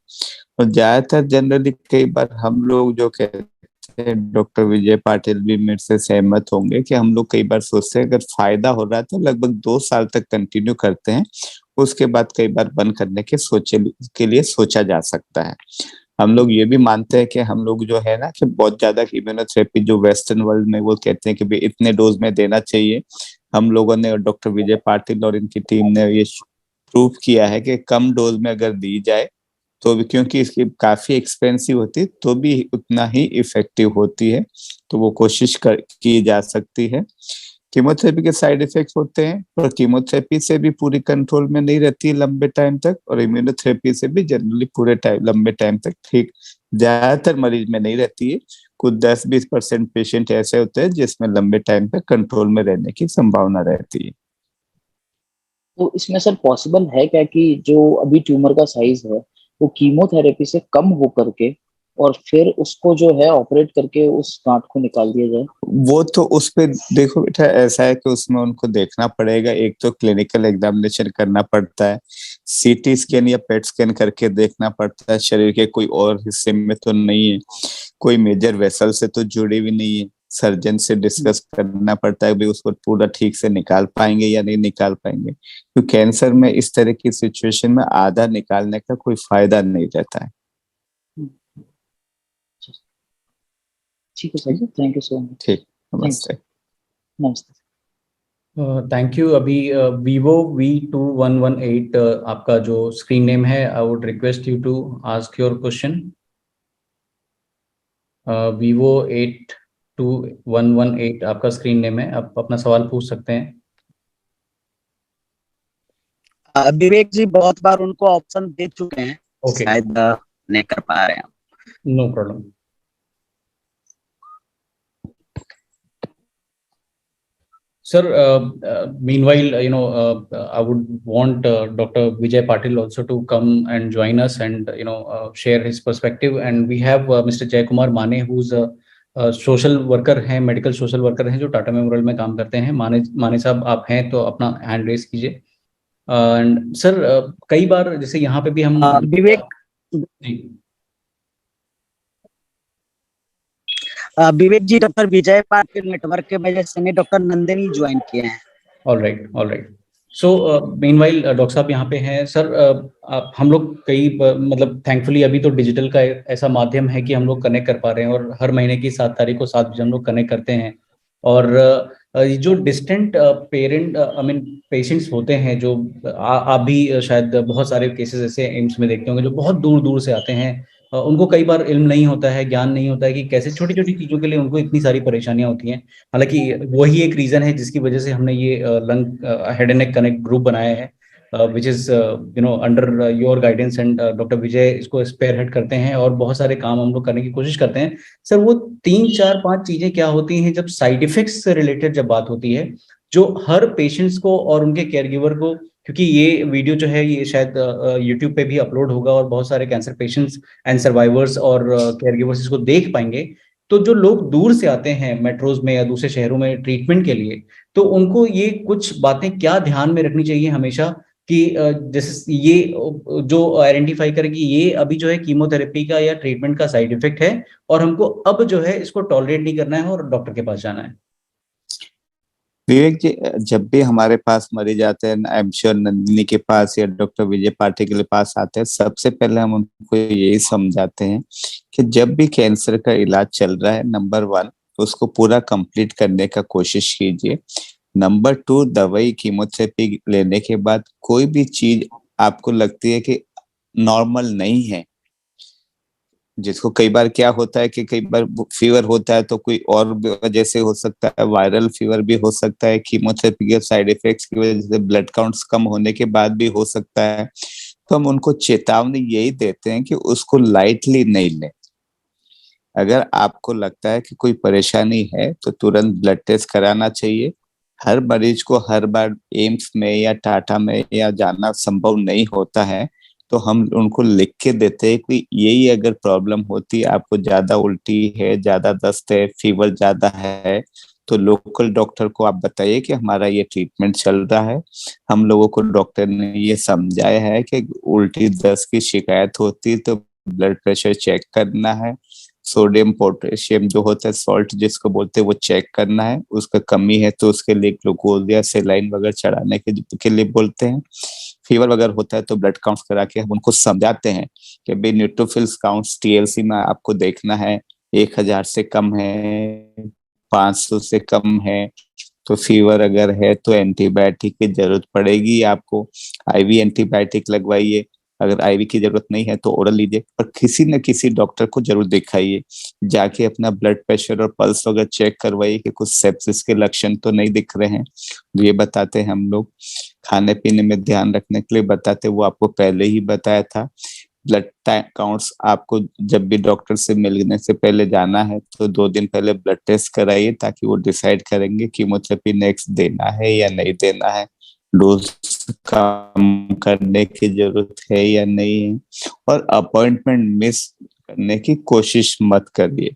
और ज्यादातर जनरली कई बार हम लोग जो कहते हैं, डॉक्टर विजय पाटिल भी मेरे से सहमत होंगे, कि हम लोग कई बार सोचते हैं अगर फायदा हो रहा है तो लगभग 2 साल तक कंटिन्यू करते हैं, उसके बाद कई बार बंद करने के लिए सोचा जा सकता है। हम लोग ये भी मानते हैं कि हम लोग जो है ना कि बहुत ज्यादा इम्यूनोथेरेपी जो वेस्टर्न वर्ल्ड में वो कहते हैं कि भाई इतने डोज में देना चाहिए, हम लोगों ने, डॉक्टर विजय पाटिल और इनकी टीम ने ये प्रूव किया है कि कम डोज में अगर दी जाए तो भी, क्योंकि इसकी काफी एक्सपेंसिव होती है तो भी उतना ही इफेक्टिव होती है, तो वो कोशिश की जा सकती है। कीमोथेरेपी के साइड इफेक्ट्स होते हैं, पर कीमोथेरेपी से भी पूरी कंट्रोल में नहीं रहती है लंबे टाइम तक, और इम्यूनोथेरेपी से भी जनरली पूरे लंबे टाइम तक ठीक, ज्यादातर मरीज में नहीं रहती है। कुछ 10-20% पेशेंट ऐसे होते हैं जिसमें लंबे टाइम तक कंट्रोल में रहने की संभावना रहती है। तो इसमें सर पॉसिबल है क्या कि जो अभी ट्यूमर का साइज है वो कीमोथेरेपी से कम हो करके और फिर उसको जो है ऑपरेट करके उस गांठ को निकाल दिया जाए? वो तो उस पे देखो बेटा, ऐसा है कि उसमें उनको देखना पड़ेगा। एक तो क्लिनिकल एग्जामिनेशन करना पड़ता है, सीटी स्कैन या पेट स्कैन करके देखना पड़ता है शरीर के कोई और हिस्से में तो नहीं है, कोई मेजर वेसल से तो जुड़ी भी नहीं है। सर्जन से डिस्कस करना पड़ता है भी उसको पूरा ठीक से निकाल पाएंगे या नहीं निकाल पाएंगे, तो कैंसर में इस तरह की सिचुएशन में आधा निकालने का कोई फायदा नहीं रहता है। ठीक है sir, thank you so much. ठीक, नमस्ते। नमस्ते। Thank you. अभी Vivo V2118 आपका जो स्क्रीन नेम है, I would request you to ask your question. Vivo 82118 आपका स्क्रीन नेम है, आप अपना सवाल पूछ सकते हैं। विवेक जी बहुत बार उनको ऑप्शन दे चुके हैं, Okay. शायद नहीं कर पा रहे हैं। No problem. Sir, meanwhile, I would want Dr. Vijay Patil also to come and join us and share his perspective. And we have Mr. Jay Kumar Mane, who's a social worker है, medical social worker हैं जो Tata memorial में काम करते हैं। माने साहब आप हैं तो अपना हैंड रेस कीजिए। एंड सर कई बार जैसे यहाँ पे भी हम विवेक जी, डॉक्टर विजय पाटिल नेटवर्क के वजह से नहीं, डॉक्टर नंदिनी ज्वाइन किए हैं। All right. So meanwhile doctor साहब यहाँ पे हैं। सर हम लोग कई मतलब थैंकफुली अभी तो डिजिटल का ऐसा माध्यम है कि हम लोग कनेक्ट कर पा रहे हैं, और हर महीने की 7 तारीख को 7 बजे हम लोग कनेक्ट करते हैं। और जो distant parent I mean patients होते हैं, जो आप भी शायद बहुत सारे केसेस ऐसे एम्स में देखते होंगे जो बहुत दूर दूर से आते हैं। उनको कई बार इल्म नहीं होता है, ज्ञान नहीं होता है कि कैसे छोटी छोटी चीज़ों के लिए उनको इतनी सारी परेशानियां होती हैं। हालांकि वही एक रीज़न है जिसकी वजह से हमने ये lung head and neck connect group बनाया है, which is under your guidance, and doctor Vijay इसको स्पेयर हेड करते हैं और बहुत सारे काम हम लोग करने की कोशिश करते हैं। सर वो 3, 4, 5 चीज़ें क्या होती हैं जब साइड इफेक्ट्स से रिलेटेड जब बात होती है, जो हर पेशेंट्स को और उनके केयर गिवर को, क्योंकि ये वीडियो जो है ये शायद यूट्यूब पे भी अपलोड होगा और बहुत सारे कैंसर पेशेंट्स एंड सर्वाइवर्स और केयर गिवर्स इसको देख पाएंगे, तो जो लोग दूर से आते हैं मेट्रोज में या दूसरे शहरों में ट्रीटमेंट के लिए, तो उनको ये कुछ बातें क्या ध्यान में रखनी चाहिए हमेशा कि जैसे ये जो आइडेंटिफाई करे कि ये अभी जो है कीमोथेरेपी का या ट्रीटमेंट का साइड इफेक्ट है और हमको अब जो है इसको टॉलरेट नहीं करना है और डॉक्टर के पास जाना है। विवेक जी, जब भी हमारे पास मरीज आते हैं, आई एम श्योर नंदिनी के पास या डॉक्टर विजय पाटिल के पास आते हैं, सबसे पहले हम उनको यही समझाते हैं कि जब भी कैंसर का इलाज चल रहा है, नंबर 1 उसको पूरा कंप्लीट करने का कोशिश कीजिए। नंबर 2, दवाई कीमोथेरेपी लेने के बाद कोई भी चीज आपको लगती है कि नॉर्मल नहीं है, जिसको कई बार क्या होता है कि कई बार फीवर होता है तो कोई और वजह से हो सकता है, वायरल फीवर भी हो सकता है, कीमोथेरेपी के साइड इफेक्ट्स की वजह से ब्लड काउंट्स कम होने के बाद भी हो सकता है। तो हम उनको चेतावनी यही देते हैं कि उसको लाइटली नहीं लें। अगर आपको लगता है कि कोई परेशानी है तो तुरंत ब्लड टेस्ट कराना चाहिए। हर मरीज को हर बार एम्स में या टाटा में या जाना संभव नहीं होता है, तो हम उनको लिख के देते हैं कि यही अगर प्रॉब्लम होती है, आपको ज्यादा उल्टी है, ज्यादा दस्त है, फीवर ज्यादा है, तो लोकल डॉक्टर को आप बताइए कि हमारा ये ट्रीटमेंट चल रहा है। हम लोगों को डॉक्टर ने ये समझाया है कि उल्टी दस्त की शिकायत होती है तो ब्लड प्रेशर चेक करना है, सोडियम पोटेशियम जो होता है सॉल्ट जिसको बोलते हैं वो चेक करना है, उसका कमी है तो उसके लिए ग्लूकोज या सेलाइन वगैरह चढ़ाने के लिए बोलते हैं। फीवर वगैरह होता है तो ब्लड काउंट करा के हम उनको समझाते हैं कि भाई न्यूट्रोफिल्स काउंट्स टीएलसी में आपको देखना है, 1000 से कम है, 500 से कम है, तो फीवर अगर है तो एंटीबायोटिक की जरूरत पड़ेगी आपको, आईवी एंटीबायोटिक लगवाइए। अगर आईवी की जरूरत नहीं है तो ओरल लीजिए, और किसी न किसी डॉक्टर को जरूर दिखाइए, जाके अपना ब्लड प्रेशर और पल्स वगैरह चेक करवाइए कि कुछ सेप्सिस के लक्षण तो नहीं दिख रहे हैं। ये बताते हैं हम लोग। खाने पीने में ध्यान रखने के लिए बताते, वो आपको पहले ही बताया था। ब्लड काउंट्स आपको जब भी डॉक्टर से मिलने से पहले जाना है तो 2 दिन पहले ब्लड टेस्ट कराइए, ताकि वो डिसाइड करेंगे कीमोथेरेपी नेक्स्ट देना है या नहीं देना है, डोज कम करने की जरूरत है या नहीं है। और अपॉइंटमेंट मिस करने की कोशिश मत करिए।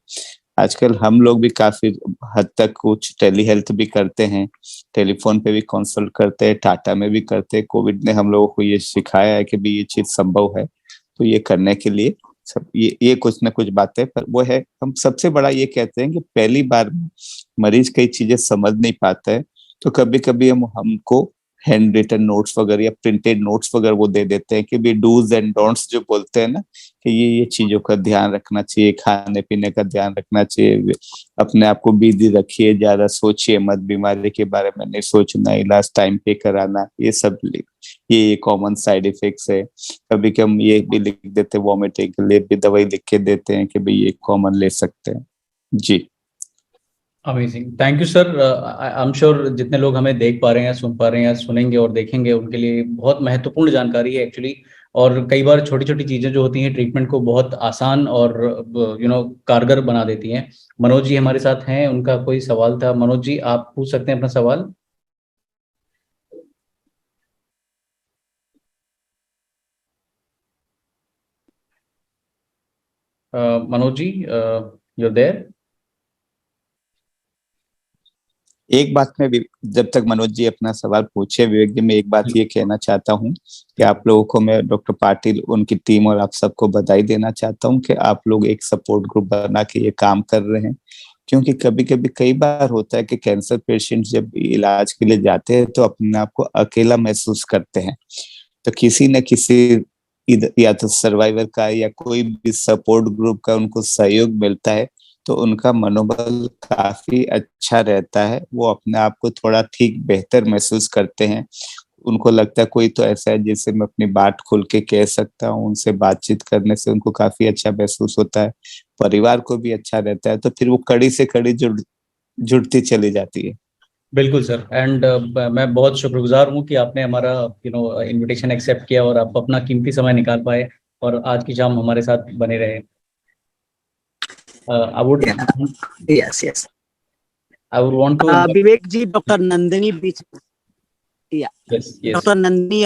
आजकल हम लोग भी काफी हद तक कुछ टेली हेल्थ भी करते हैं, टेलीफोन पे भी कंसल्ट करते हैं, टाटा में भी करते हैं। कोविड ने हम लोगों को ये सिखाया है कि भी ये चीज संभव है, तो ये करने के लिए सब ये कुछ ना कुछ बातें, पर वो है हम सबसे बड़ा ये कहते हैं कि पहली बार मरीज कई चीजें समझ नहीं पाता है, तो कभी कभी हमको हैंड रिटन नोट्स वगैरह या प्रिंटेड नोट्स वगैरह वो दे देते हैं कि भी डूज एंड डोंट्स जो बोलते हैं ना, कि ये चीजों का ध्यान रखना चाहिए, खाने पीने का ध्यान रखना चाहिए, अपने आप को बिजी रखिए, ज्यादा सोचिए मत, बीमारी के बारे में नहीं सोचना, इलाज टाइम पे कराना, ये सब ये कॉमन साइड इफेक्ट्स है। कभी कभी हम ये भी लिख देते हैं, वॉमिटिंग के लिए भी दवाई लिख के देते हैं कि भाई ये कॉमन ले सकते हैं जी। Amazing, thank you sir. I am sure जितने लोग हमें देख पा रहे हैं, सुन पा रहे हैं, या सुनेंगे और देखेंगे, उनके लिए बहुत महत्वपूर्ण जानकारी है एक्चुअली। और कई बार छोटी छोटी चीजें जो होती हैं ट्रीटमेंट को बहुत आसान और कारगर बना देती हैं। मनोज जी हमारे साथ हैं, उनका कोई सवाल था। मनोज जी, आप पूछ सकते हैं अपना सवाल। Manoj ji, you're there? एक बात में जब तक मनोज जी अपना सवाल पूछे, विवेक जी, मैं एक बात ये कहना चाहता हूँ कि आप लोगों को, मैं डॉक्टर पाटिल, उनकी टीम और आप सबको बधाई देना चाहता हूँ कि आप लोग एक सपोर्ट ग्रुप बना के ये काम कर रहे हैं। क्योंकि कभी कभी कई बार होता है कि कैंसर पेशेंट जब इलाज के लिए जाते हैं तो अपने आप को अकेला महसूस करते हैं, तो किसी न किसी या तो सर्वाइवर का या कोई भी सपोर्ट ग्रुप का उनको सहयोग मिलता है तो उनका मनोबल काफी अच्छा रहता है, वो अपने आप को थोड़ा ठीक बेहतर महसूस करते हैं। उनको लगता है कोई तो ऐसा है जिससे मैं अपनी बात खुल के कह सकता हूँ, उनसे बातचीत करने से उनको काफी अच्छा महसूस होता है, परिवार को भी अच्छा रहता है, तो फिर वो कड़ी से कड़ी जुड़ती चली जाती है। बिल्कुल सर। एंड मैं बहुत शुक्रगुजार हूँ कि आपने हमारा इनविटेशन एक्सेप्ट किया और आप अपना कीमती समय निकाल पाए और आज की शाम हमारे साथ बने रहे। I would yes. I would want to Vivek ji, doctor Nandini बीच yes. डॉक्टर नंदिनी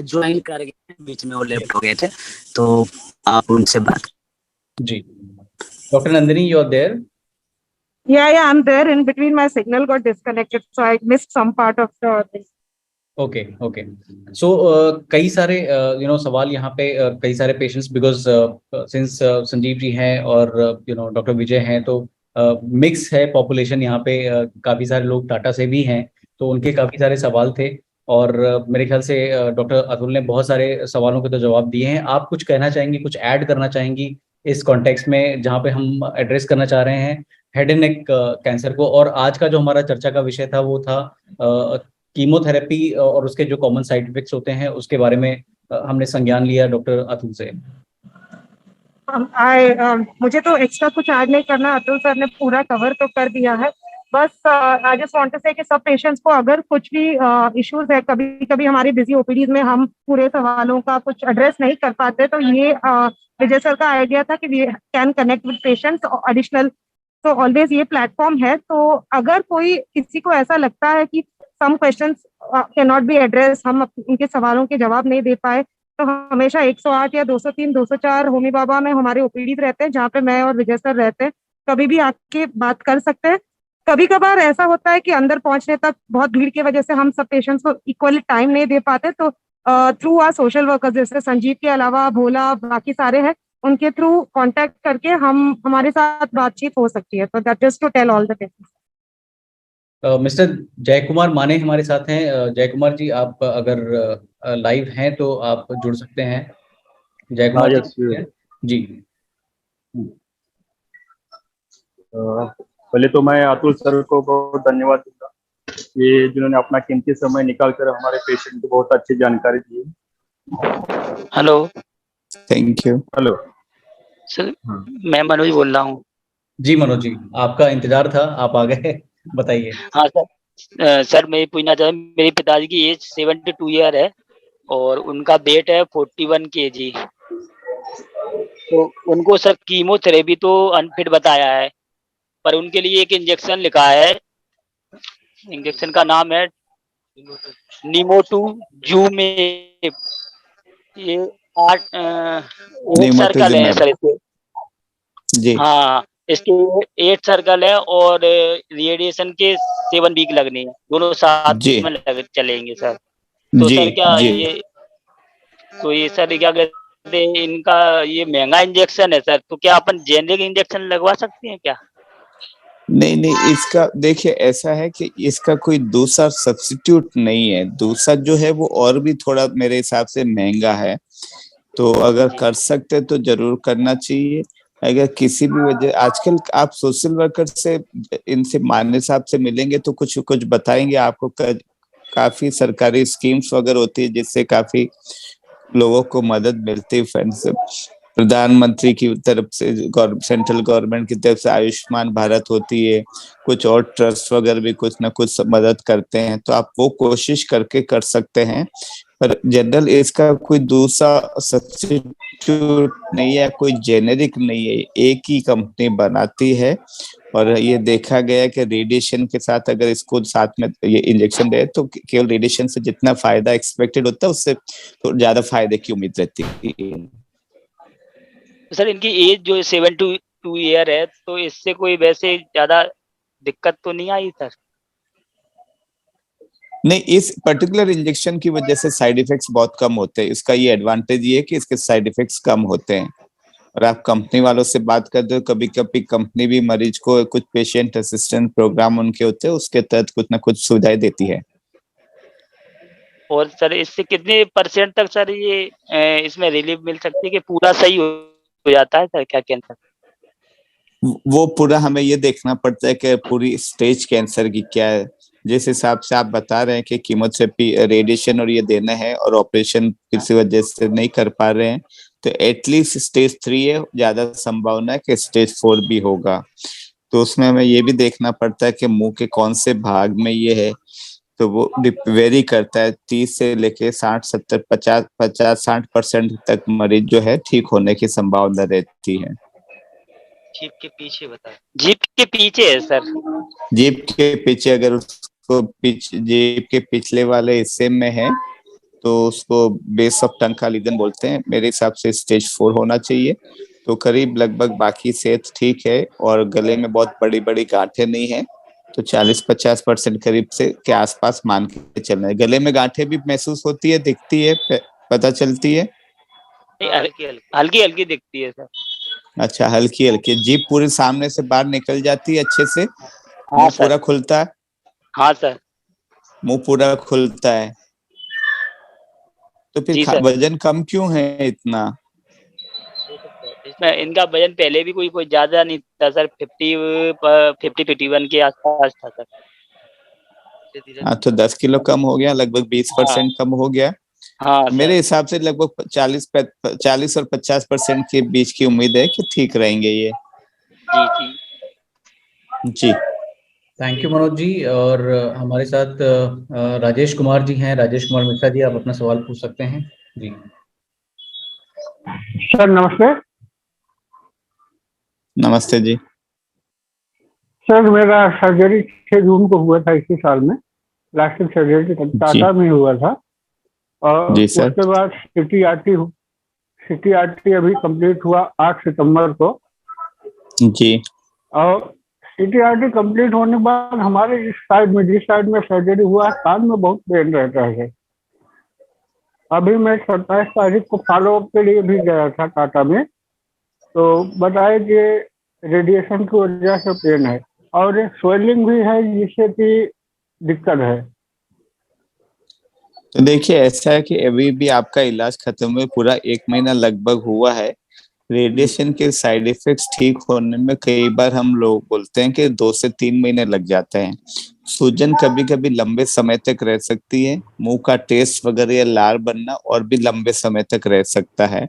ज्वाइन कर गए, बीच में वो लेफ्ट हो गए थे, तो आप उनसे बात जी। Doctor Nandini, you are there? Yeah, I'm there. In between, my signal got disconnected, so I missed some part of the thing. Okay. So कई सारे सवाल यहाँ पे, कई सारे patients, because since Sanjeev ji हैं और डॉक्टर विजय हैं, तो मिक्स है पॉपुलेशन यहाँ पे। काफ़ी सारे लोग टाटा से भी हैं, तो उनके काफ़ी सारे सवाल थे और मेरे ख्याल से डॉक्टर अतुल ने बहुत सारे सवालों के तो जवाब दिए हैं। आप कुछ कहना चाहेंगी, कुछ ऐड करना चाहेंगी इस कॉन्टेक्स्ट में जहाँ पे हम एड्रेस करना चाह रहे हैं हेड एंड नेक कैंसर को? और आज का जो हमारा चर्चा का विषय था वो था कीमोथेरेपी और उसके जो कॉमन साइड इफेक्ट्स होते हैं, उसके बारे में हमने संज्ञान लिया डॉक्टर अतुल से। मुझे तो एक्स्ट्रा कुछ ऐड नहीं करना, अतुल सर ने पूरा कवर तो कर दिया है। बस आई जस्ट वांट टू से कि सब पेशेंट्स को अगर कुछ भी इश्यूज है, कभी कभी हमारी बिजी ओपीडीज में हम पूरे सवालों का कुछ एड्रेस नहीं कर पाते, तो ये विजय सर का आइडिया था कि we can connect with patients additional, तो ऑलवेज ये प्लेटफॉर्म है। तो अगर कोई किसी को ऐसा लगता है कि some questions can not be address, हम उनके सवालों के जवाब नहीं दे पाए, तो हमेशा 108 या 203 204 होमी बाबा में हमारे ओपीडी रहते हैं, जहाँ पे मैं और विजय सर रहते हैं। कभी भी आके बात कर सकते हैं। कभी कभार ऐसा होता है कि अंदर पहुंचने तक बहुत भीड़ की वजह से हम सब पेशेंट्स को इक्वली टाइम नहीं दे पाते, तो थ्रू आर सोशल वर्कर्स, जैसे संजीव के अलावा भोला, बाकी सारे हैं, उनके थ्रू कांटेक्ट करके हमारे साथ बातचीत हो सकती है। तो that is to tell all the patients. Mister Jay Kumar माने हमारे साथ हैं। जय कुमार जी, आप अगर लाइव हैं तो आप जुड़ सकते हैं। जय कुमार जी। पहले तो मैं अतुल सर को बहुत धन्यवाद दूंगा, ये जिन्होंने अपना कीमती समय निकाल कर हमारे पेशेंट को बहुत अच्छी जानकारी दी। Hello, thank you. Hello sir, मैं मनोज बोल रहा हूँ। जी मनोज जी, आपका इंतजार था, आप आ गए, बताइए। हाँ सर, मैं पूछना चाहता हूँ, मेरे पिताजी की एज 72 ईयर है और उनका वेट है 41 kg। तो उनको सर कीमोथेरेपी तो अनफिट बताया है, पर उनके लिए एक इंजेक्शन लिखा है, इंजेक्शन का नाम है निमोटुजुमेब। ये एट सर्कल है सर इसके। जी हाँ, इसके 8 सर्कल है और रेडिएशन के 7 वीक लगने हैं, दोनों साथ जी में चलेंगे सर। तो जी सर क्या जी ये सर क्या कहते हैं, इनका ये महंगा इंजेक्शन है सर, तो क्या अपन जेनरिक इंजेक्शन लगवा सकते हैं क्या? नहीं नहीं, इसका देखिए ऐसा है कि इसका कोई दूसरा सब्स्टिट्यूट नहीं है। दूसरा जो है वो और भी थोड़ा मेरे हिसाब से महंगा है, तो अगर कर सकते तो जरूर करना चाहिए। अगर किसी भी वजह, आजकल आप सोशल वर्कर से, इनसे मान्य साहब से मिलेंगे तो कुछ कुछ बताएंगे आपको। काफी सरकारी स्कीम्स वगैरह होती है जिससे काफी लोगों को मदद मिलती है। फ्रेंड्स, प्रधानमंत्री की तरफ से, सेंट्रल गवर्नमेंट की तरफ से आयुष्मान भारत होती है, कुछ और ट्रस्ट वगैरह भी कुछ ना कुछ मदद करते हैं, तो आप वो कोशिश करके कर सकते हैं। पर जनरल इसका कोई दूसरा सब्स्टिट्यूट नहीं है, कोई जेनेरिक नहीं है, एक ही कंपनी बनाती है। और ये देखा गया है कि रेडिएशन के साथ अगर इसको साथ में ये इंजेक्शन दे तो केवल रेडिएशन से जितना फायदा एक्सपेक्टेड होता है उससे तो ज्यादा फायदे की उम्मीद रहती है। सर इनकी एज जो 72 ईयर है, तो इससे कोई वैसे ज्यादा दिक्कत तो नहीं आई सर? नहीं, इस पर्टिकुलर इंजेक्शन की वजह से साइड इफेक्ट्स बहुत कम होते हैं। इसका ये एडवांटेज ये है कि इसके साइड इफेक्ट्स कम होते हैं। और आप कंपनी वालों से बात करते हो, कभी कभी कंपनी भी मरीज को कुछ पेशेंट असिस्टेंट प्रोग्राम उनके होते हैं, उसके तहत कुछ ना कुछ सुविधाएं देती है। और सर इससे कितने % तक सर ये इसमें रिलीफ मिल सकती है कि पूरा सही हो जाता है सर क्या कैंसर? वो पूरा हमें ये देखना पड़ता है कि पूरी स्टेज कैंसर की क्या है। जिस हिसाब से आप बता रहे हैं कि कीमोथेरेपी, रेडिएशन और ये देना है और ऑपरेशन किसी वजह से नहीं कर पा रहे हैं, तो एटलीस्ट स्टेज 3 है, ज्यादा संभावना है कि स्टेज 4 भी होगा। तो उसमें हमें ये भी देखना पड़ता है कि मुंह के कौन से भाग में ये है, तो वो वेरी करता है। 30 से लेके 60, 70, 50, 60% तक मरीज जो है ठीक होने की संभावना रहती है। जीप के पीछे बताए, जीप के पीछे है सर। जीप के पीछे, अगर उसको जीप के पिछले वाले हिस्से में है तो उसको बेस ऑफ टंग का लीजन बोलते हैं। मेरे हिसाब से स्टेज 4 होना चाहिए। तो करीब लगभग बाकी सेहत ठीक है और गले में बहुत बड़ी बड़ी गांठें नहीं है, तो 40-50% करीब से के आसपास मान के चलना है। गले में गांठें भी महसूस होती है, दिखती है, पता चलती है? हल्की हल्की दिखती है सर। अच्छा, हल्की हल्की। जीभ पूरे सामने से बाहर निकल जाती है अच्छे से? हाँ मुंह सर। पूरा खुलता है? हाँ सर। मुंह पूरा खुलता है। तो जी फिर सर। वजन कम क्यों है इतना? इसमें इनका वजन पहले भी कोई ज्यादा नहीं था सर, 50-51 के आसपास था सर। हाँ, तो 10 किलो कम हो गया, लगभग 20% कम हो गया। हाँ मेरे हिसाब से लगभग 40 और 50% के बीच की उम्मीद है कि ठीक रहेंगे ये। जी जी जी। Thank you Manoj ji. और हमारे साथ राजेश कुमार जी हैं। राजेश कुमार मिश्रा जी, आप अपना सवाल पूछ सकते हैं जी। सर नमस्ते। नमस्ते जी। सर मेरा सर्जरी 6 जून को हुआ था इसी साल में, प्लास्टिक सर्जरी टाटा में हुआ था। और जी सर। उसके बाद CTRT अभी कंप्लीट हुआ 8 सितंबर को जी। और CTRT कंप्लीट होने के बाद हमारे इस साइड में, जिस साइड में सर्जरी हुआ, कान में बहुत पेन रहता है। अभी मैं 27 तारीख को फॉलोअप के लिए भी गया था टाटा में, तो बताया कि रेडिएशन की वजह से पेन है और स्वेलिंग भी है जिससे कि दिक्कत है। तो देखिए ऐसा है कि अभी भी आपका इलाज खत्म हुए पूरा 1 महीना लगभग हुआ है। रेडिएशन के साइड इफेक्ट्स ठीक होने में कई बार हम लोग बोलते हैं कि 2 से 3 महीने लग जाते हैं। सूजन कभी कभी लंबे समय तक रह सकती है। मुंह का टेस्ट वगैरह या लार बनना और भी लंबे समय तक रह सकता है।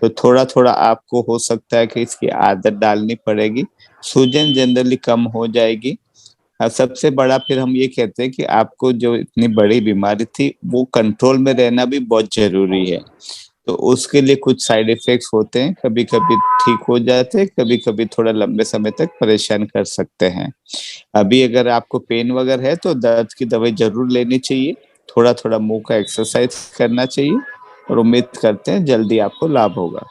तो थोड़ा थोड़ा आपको हो सकता है कि इसकी आदत डालनी पड़ेगी। सूजन जनरली कम हो जाएगी। सबसे बड़ा फिर हम ये कहते हैं कि आपको जो इतनी बड़ी बीमारी थी वो कंट्रोल में रहना भी बहुत जरूरी है। तो उसके लिए कुछ साइड इफेक्ट्स होते हैं, कभी कभी ठीक हो जाते हैं, कभी कभी थोड़ा लंबे समय तक परेशान कर सकते हैं। अभी अगर आपको पेन वगैरह है तो दर्द की दवाई जरूर लेनी चाहिए। थोड़ा थोड़ा मुंह का एक्सरसाइज करना चाहिए और उम्मीद करते हैं जल्दी आपको लाभ होगा।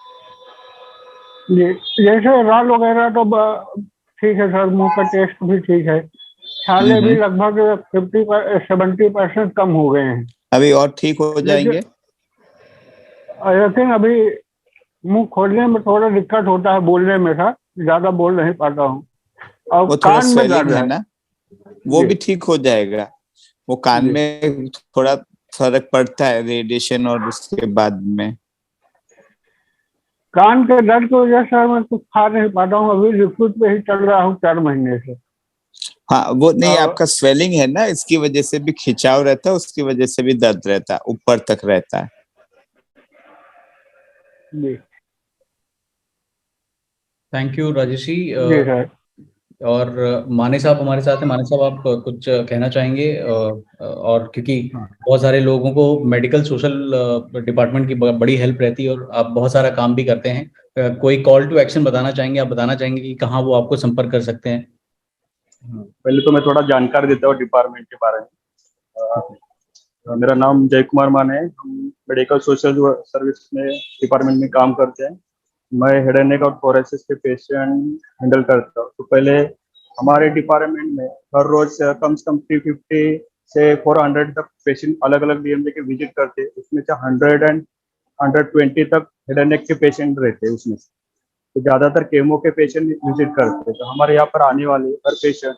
जी, जैसे राल वगैरह तो ठीक है सर, मुंह का टेस्ट भी ठीक है, छाले भी लगभग 70% कम हो गए हैं। अभी और ठीक हो जाएंगे, लेकिन अभी मुंह खोलने में थोड़ा दिक्कत होता है, बोलने में था ज्यादा बोल नहीं पाता हूँ। और वो थोड़ा कान में स्वेलिंग दर्द है ना, वो भी ठीक हो जाएगा। वो कान में थोड़ा फर्क पड़ता है रेडिएशन और उसके बाद में। कान के दर्द की वजह से मैं कुछ खा नहीं पाता हूँ, अभी लिक्विड पे ही चल रहा हूँ 4 महीने से। हाँ, वो नहीं, आपका स्वेलिंग है ना, इसकी वजह से भी खिंचाव रहता है, उसकी वजह से भी दर्द रहता है, ऊपर तक रहता है। जी, थैंक यू राजेश जी। जी सर। और माने साहब हमारे साथ हैं। माने साहब, आप कुछ कहना चाहेंगे? और क्योंकि बहुत सारे लोगों को मेडिकल सोशल डिपार्टमेंट की बड़ी हेल्प रहती है और आप बहुत सारा काम भी करते हैं, कोई कॉल टू एक्शन बताना चाहेंगे? आप बताना चाहेंगे कि कहाँ वो आपको संपर्क कर सकते हैं? पहले तो मैं थोड़ा जानकारी देता हूँ डिपार्टमेंट के बारे में। मेरा नाम जय कुमार मान है, हम मेडिकल सोशल सर्विस में डिपार्टमेंट में काम करते हैं। मैं हेड एंड नेक और थोरेसिस के पेशेंट हैंडल करता हूँ। तो पहले हमारे डिपार्टमेंट में हर रोज कम से कम 350 से 400 तक पेशेंट अलग अलग डीएमजे के विजिट करते हैं। उसमें से 100 and 120 तक हेड एंड नेक के पेशेंट रहते हैं उसमें से। तो ज़्यादातर केमो के पेशेंट विजिट करते हैं। तो हमारे यहाँ पर आने वाले हर पेशेंट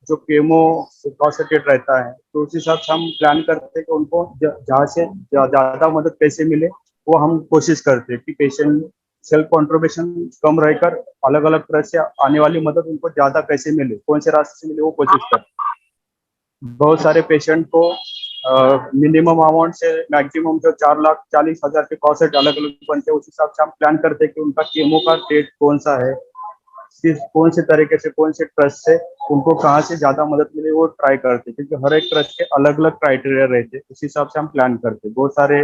जो केमो पॉजिटिव रहता है, तो उस हिसाब से हम प्लान करते हैं कि उनको जहाँ से ज़्यादा मदद कैसे मिले, वो हम कोशिश करते हैं कि पेशेंट सेल्फ कॉन्ट्रीब्यूशन कम रहकर अलग अलग तरह से आने वाली मदद उनको ज़्यादा कैसे मिले, कौन से रास्ते से मिले, वो कोशिश करते हैं। बहुत सारे पेशेंट को मिनिमम अमाउंट से मैक्सिमम जो 4,40,000 के कॉस्ट अलग अलग बनते हैं, उस हिसाब से हम प्लान करते हैं कि उनका केमो का डेट कौन सा है, कौन से तरीके से, कौन से ट्रस्ट से उनको कहाँ से ज्यादा मदद मिले, वो ट्राई करते हैं। क्योंकि हर एक ट्रस्ट के अलग अलग क्राइटेरिया रहते हैं, उस हिसाब से हम प्लान करते हैं। बहुत सारे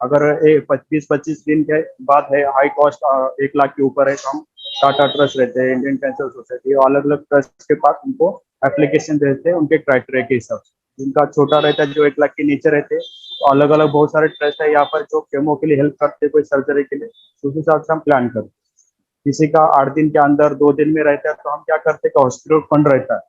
अगर 25 दिन के बाद है, हाई कॉस्ट 1 लाख के ऊपर है, तो हम टाटा ट्रस्ट रहते हैं, इंडियन कैंसर सोसाइटी, अलग अलग ट्रस्ट के पास उनको एप्लीकेशन देते हैं उनके क्राइटेरिया के हिसाब से। जिनका छोटा रहता है, जो 1 लाख के नीचे रहते हैं, तो अलग अलग बहुत सारे ट्रस्ट है यहाँ पर जो केमो के लिए हेल्प करते हैं, कोई सर्जरी के लिए, उस हिसाब से हम प्लान करते हैं। किसी का 8 दिन के अंदर 2 दिन में रहता है, तो हम क्या करते हैं कि हॉस्पिटल फंड रहता है,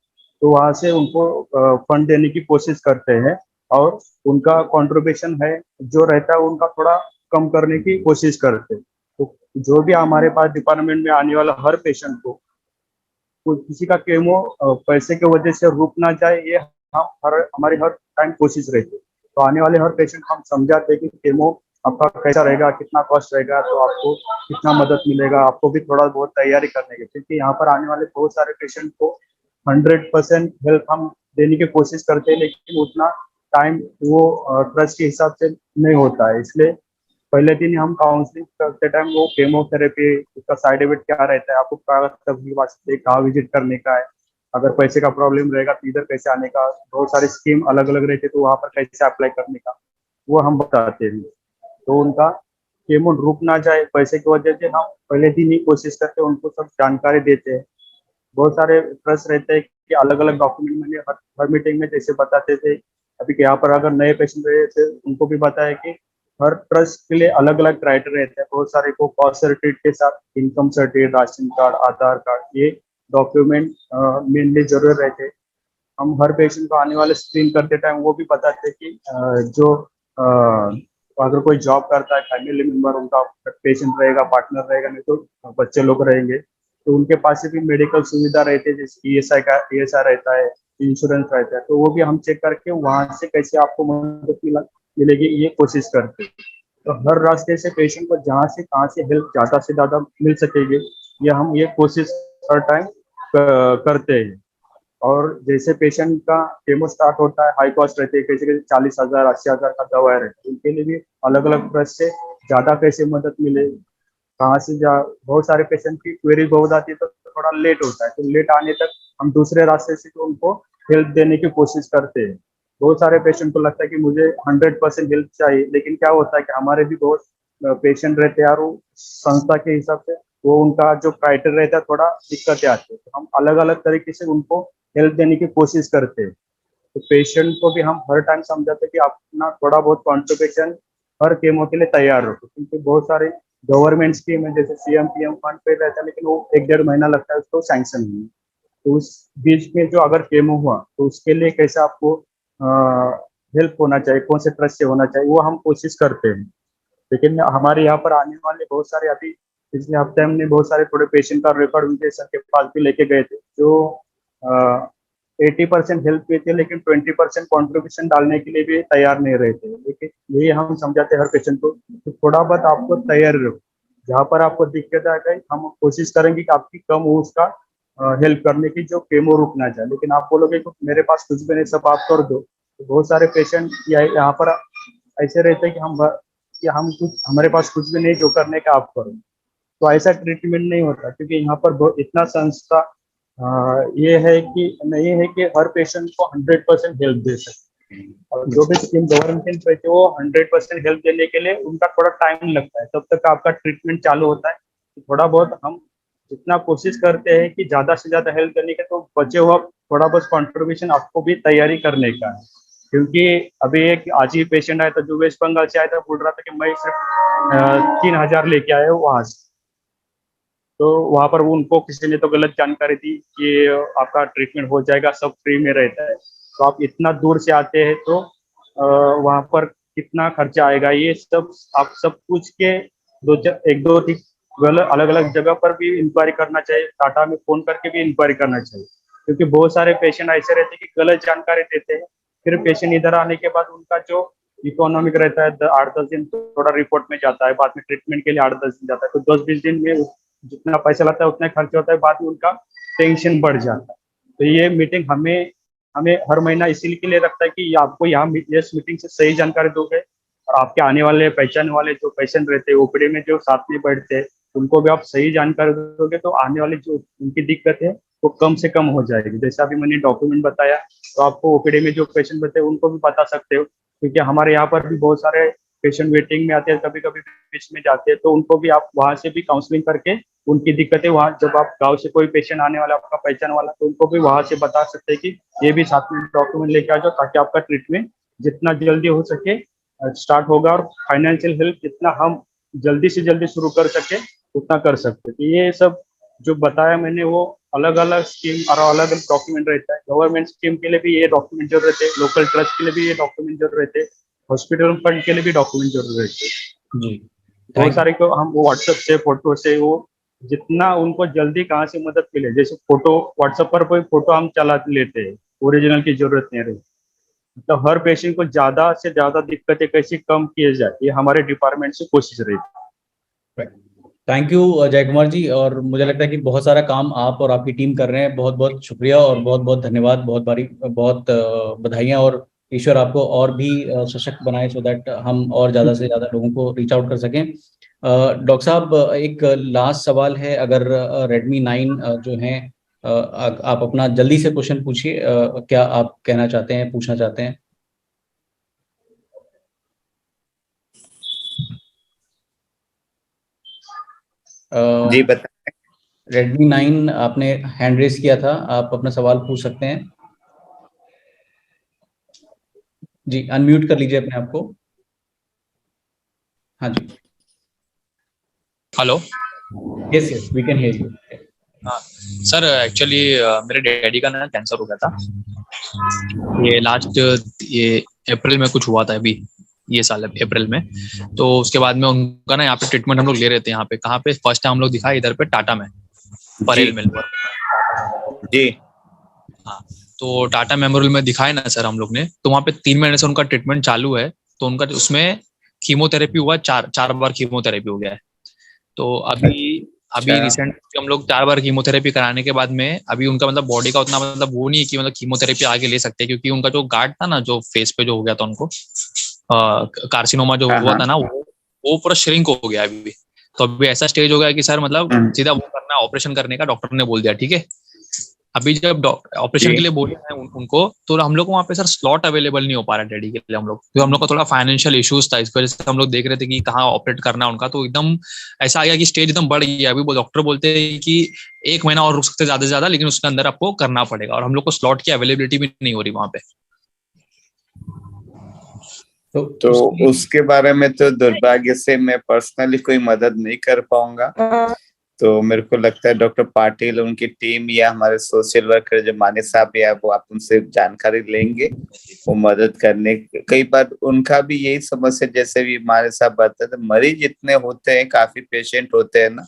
तो वहां से उनको फंड देने की कोशिश करते हैं और उनका कंट्रीब्यूशन है जो रहता है उनका थोड़ा कम करने की कोशिश करते हैं। तो जो भी हमारे पास डिपार्टमेंट में आने वाला हर पेशेंट को किसी का केमो पैसे की वजह से रुक ना जाए, ये हमारी हर टाइम कोशिश रहती है। तो आने वाले हर पेशेंट को हम समझाते हैं कि केमो आपका कैसा रहेगा, कितना कॉस्ट रहेगा, तो आपको कितना मदद मिलेगा, आपको भी थोड़ा बहुत तैयारी करने की। क्योंकि यहाँ पर आने वाले बहुत सारे पेशेंट को 100% हेल्प हम देने की कोशिश करते हैं, लेकिन उतना टाइम वो ट्रस्ट के हिसाब से नहीं होता है। इसलिए पहले दिन हम काउंसलिंग करते टाइम वो केमोथेरेपी, उसका साइड इफेक्ट क्या रहता है, आपको कहाँ विजिट करने का है, अगर पैसे का प्रॉब्लम रहेगा तो इधर कैसे आने का, बहुत सारी स्कीम अलग अलग रहती है, तो वहाँ पर कैसे अप्लाई करने का, वो हम बताते हैं। तो उनका केमो रुक ना जाए पैसे की वजह से, हम पहले दिन ही कोशिश करते हैं, उनको सब जानकारी देते हैं। बहुत सारे ट्रस्ट रहते हैं कि अलग अलग डॉक्यूमेंट मैंने हर मीटिंग में जैसे बताते थे। अभी यहाँ पर अगर नए पेशेंट रहे थे, उनको भी बताया कि हर ट्रस्ट के लिए अलग अलग क्राइटेरिया रहते हैं। बहुत सारे को कॉस्ट सर्टिफिकेट के साथ इनकम सर्टिफिकेट, राशन कार्ड, आधार कार्ड, ये डॉक्यूमेंट मेनली जरूर रहते हैं। हम हर पेशेंट को आने वाले स्क्रीन करते टाइम वो भी बताते हैं कि जो अगर कोई जॉब करता है, फैमिली मेंबर उनका पेशेंट रहेगा, पार्टनर रहेगा, नहीं तो बच्चे लोग रहेंगे, तो उनके पास भी मेडिकल सुविधा रहती है, जैसे ईएसआई रहता है, इंश्योरेंस रहता है, तो वो भी हम चेक करके वहां से कैसे आपको मदद मिलेगी ये कोशिश करते हैं। तो हर रास्ते से पेशेंट को जहाँ से कहाँ से हेल्प ज़्यादा से ज़्यादा मिल सकेगी, ये हम ये कोशिश हर टाइम करते हैं। और जैसे पेशेंट का केमो स्टार्ट होता है, हाई कॉस्ट रहती है, कैसे कैसे 40,000 80,000 का दवा रहता है, उनके लिए भी अलग अलग ट्रस्ट से ज़्यादा कैसे मदद मिले, कहाँ से बहुत सारे पेशेंट की क्वेरी बहुत आती है, तो थोड़ा लेट होता है, तो लेट आने तक हम दूसरे रास्ते से तो उनको हेल्प देने की कोशिश करते हैं। बहुत सारे पेशेंट को लगता है कि मुझे 100% हेल्प चाहिए, लेकिन क्या होता है कि हमारे भी बहुत पेशेंट रहते हैं और वो संस्था के हिसाब से वो उनका जो क्राइटेरिया रहता है थोड़ा दिक्कतें आती है, तो हम अलग अलग तरीके से उनको हेल्प देने की कोशिश करते हैं। तो पेशेंट को भी हम हर टाइम समझाते हैं कि अपना थोड़ा बहुत कॉन्ट्रीब्यूशन हर केमो के लिए तैयार रखो, क्योंकि बहुत सारे गवर्नमेंट स्कीम है जैसे CM PM फंड पे रहता है, लेकिन वो 1-1.5 महीना लगता है उसको सैंक्शन होने। तो उस बीच में जो अगर केमो हुआ तो उसके लिए कैसे आपको हेल्प होना चाहिए, कौन से ट्रस्ट से होना चाहिए, वो हम कोशिश करते हैं। लेकिन हमारे यहाँ पर आने वाले बहुत सारे, अभी पिछले हफ्ते हमने बहुत सारे थोड़े पेशेंट का रेकॉर्ड विजय सर के पास भी लेके गए थे, जो 80% हेल्प किए थे, लेकिन 20% कॉन्ट्रीब्यूशन डालने के लिए भी तैयार नहीं रहे थे। लेकिन ये हम समझाते हर पेशेंट को तो थोड़ा बहुत आपको तैयार रहो, जहाँ पर आपको दिक्कत आ गई हम कोशिश करेंगे कि आपकी कम हो उसका हेल्प करने की, जो केमो रुकना चाहे। लेकिन आप बोलोगे कि मेरे पास कुछ भी नहीं, सब आप कर दो, तो बहुत सारे पेशेंट यहाँ पर ऐसे रहते हैं कि हम कुछ, हमारे पास कुछ भी नहीं, जो करने का आप करो। तो ऐसा ट्रीटमेंट नहीं होता, क्योंकि यहाँ पर इतना संस्था ये है कि नहीं है कि हर पेशेंट को 100% हेल्प दे सकते, और जो भी स्कीम गवर्नमेंट पे वो 100% हेल्प देने के लिए उनका थोड़ा टाइम लगता है, तब तक आपका ट्रीटमेंट चालू होता है। तो थोड़ा बहुत हम इतना कोशिश करते हैं कि ज्यादा से ज्यादा हेल्प करने के, तो बचे हुआ थोड़ा बहुत कॉन्ट्रीब्यूशन आपको भी तैयारी करने का है। क्योंकि अभी एक आज ही पेशेंट आया था जो वेस्ट बंगाल से आया था, बोल रहा था कि मैं सिर्फ 3000 लेके आया हूँ वहां से। तो वहां पर वो उनको किसी ने तो गलत जानकारी दी कि आपका ट्रीटमेंट हो जाएगा, सब फ्री में रहता है। तो आप इतना दूर से आते हैं तो वहां पर कितना खर्चा आएगा, ये सब आप सब पूछ के एक दो अलग अलग जगह पर भी इंक्वायरी करना चाहिए, टाटा में फोन करके भी इंक्वायरी करना चाहिए। क्योंकि बहुत सारे पेशेंट ऐसे रहते हैं कि गलत जानकारी देते हैं, फिर पेशेंट इधर आने के बाद उनका जो इकोनॉमिक रहता है 8-10 दिन थोड़ा रिपोर्ट में जाता है, बाद में ट्रीटमेंट के लिए 8-10 दिन जाता है, तो 10-20 दिन में जितना पैसा लगता है उतना खर्च होता है, बाद में उनका टेंशन बढ़ जाता है। तो ये मीटिंग हमें हर महीना इसीलिए लिए रखता है कि आपको यहाँ इस मीटिंग से सही जानकारी दोगे, और आपके आने वाले पहचान वाले जो पेशेंट रहते हैं ओपीडी में जो साथ में बैठते हैं उनको भी आप सही जानकारी दोगे, तो आने वाली जो उनकी दिक्कत है वो कम से कम हो जाएगी। जैसे अभी मैंने डॉक्यूमेंट बताया, तो आपको ओपीडी में जो पेशेंट बैठे हैं उनको भी बता सकते हो, क्योंकि हमारे यहाँ पर भी बहुत सारे पेशेंट वेटिंग में आते हैं, कभी कभी बीच में जाते हैं, तो उनको भी आप वहां से भी काउंसलिंग करके उनकी दिक्कतें वहाँ, जब आप गांव से कोई पेशेंट आने वाला आपका पहचान वाला, तो उनको भी वहां से बता सकते हैं कि ये भी साथ में डॉक्यूमेंट लेके आ जाओ, ताकि आपका ट्रीटमेंट जितना जल्दी हो सके स्टार्ट होगा, और फाइनेंशियल हेल्प जितना हम जल्दी से जल्दी शुरू कर सके उतना कर सकते। तो ये सब जो बताया मैंने वो अलग अलग स्कीम और अलग अलग डॉक्यूमेंट रहता है। गवर्नमेंट स्कीम के लिए भी ये डॉक्यूमेंट जरूर रहते हैं, लोकल ट्रस्ट के लिए भी ये डॉक्यूमेंट जरूर रहते हैं, हॉस्पिटल फंड के लिए भी डॉक्यूमेंट जरूर रहते हैं जी। बहुत सारे को हम व्हाट्सएप से, फोटो से, वो जितना उनको जल्दी कहाँ से मदद मिले, जैसे फोटो व्हाट्सएप पर कोई फोटो हम चला लेते हैं, ओरिजिनल की जरूरत नहीं रहती। तो हर पेशेंट को ज्यादा से ज्यादा दिक्कतें कैसे कम किए जाए, ये हमारे डिपार्टमेंट से कोशिश रहती है। थैंक यू जय कुमार जी, और मुझे लगता है कि बहुत सारा काम आप और आपकी टीम कर रहे हैं। बहुत बहुत शुक्रिया और बहुत बहुत धन्यवाद, बहुत बधाइयाँ, और ईश्वर आपको और भी सशक्त बनाए, सो दैट हम और ज़्यादा से ज़्यादा लोगों को रीच आउट कर सकें। डॉक्टर साहब, एक लास्ट सवाल है, अगर Redmi 9 जो है, आप अपना जल्दी से क्वेश्चन पूछिए, क्या आप कहना चाहते हैं, पूछना चाहते हैं? जी बताएं। Redmi 9 आपने हैंड रेस किया था, आप अपना सवाल पूछ सकते हैं जी। अनम्यूट कर लीजिए अपने आप को। हाँ जी, hello, yes yes, we can hear you. हाँ सर, एक्चुअली मेरे डैडी का ना कैंसर हो गया था, ये लास्ट ये अप्रैल में कुछ हुआ था, अभी ये साल अप्रैल में। तो उसके बाद में उनका ना यहाँ पे ट्रीटमेंट हम लोग ले रहे थे। यहाँ पे कहाँ पे फर्स्ट टाइम हम लोग दिखाए, इधर पे टाटा में, परेल मिल पर जी। हाँ, तो टाटा मेमोरियल में दिखाए ना सर हम लोग ने, तो वहाँ पे 3 महीने से उनका ट्रीटमेंट चालू है। तो उनका उसमें कीमोथेरेपी हुआ, 4 बार कीमोथेरेपी हो गया है। तो अभी रिसेंट हम लोग 4 बार कीमोथेरेपी कराने के बाद में अभी उनका मतलब बॉडी का उतना मतलब वो नहीं है कि मतलब कीमोथेरेपी आगे ले सकते हैं, क्योंकि उनका जो गार्ड था ना, जो फेस पे जो हो गया था उनको कार्सिनोमा जो हुआ था ना, वो पूरा श्रिंक हो गया अभी। तो अभी ऐसा स्टेज हो गया कि सर मतलब सीधा वो करना, ऑपरेशन करने का डॉक्टर ने बोल दिया, ठीक है। अभी जब ऑपरेशन के लिए बोले हैं उनको, तो हम लोग को वहाँ पे सर स्लॉट अवेलेबल नहीं हो पा रहा है डैडी के लिए हम लोग, तो हम लोग का थोड़ा फाइनेंशियल इश्यूज था, इस वजह से हम लोग देख रहे थे कि कहाँ ऑपरेट करना है उनका। तो एकदम ऐसा आ गया कि स्टेज एकदम बढ़ गया। अभी वो डॉक्टर बोलते हैं कि 1 महीना और रुक सकते ज्यादा से ज्यादा, लेकिन उसके अंदर आपको करना पड़ेगा, और हम लोग को स्लॉट की अवेलेबिलिटी भी नहीं हो रही वहाँ पे। तो उसके बारे में तो दुर्भाग्य से मैं पर्सनली कोई मदद नहीं कर पाऊंगा। तो मेरे को लगता है डॉक्टर पाटिल, उनकी टीम या हमारे सोशल वर्कर जो माने साहब या वो आप उनसे जानकारी लेंगे, वो मदद करने। कई बार उनका भी यही समस्या, जैसे भी माने साहब बताते थे, मरीज इतने होते हैं, काफी पेशेंट होते हैं ना,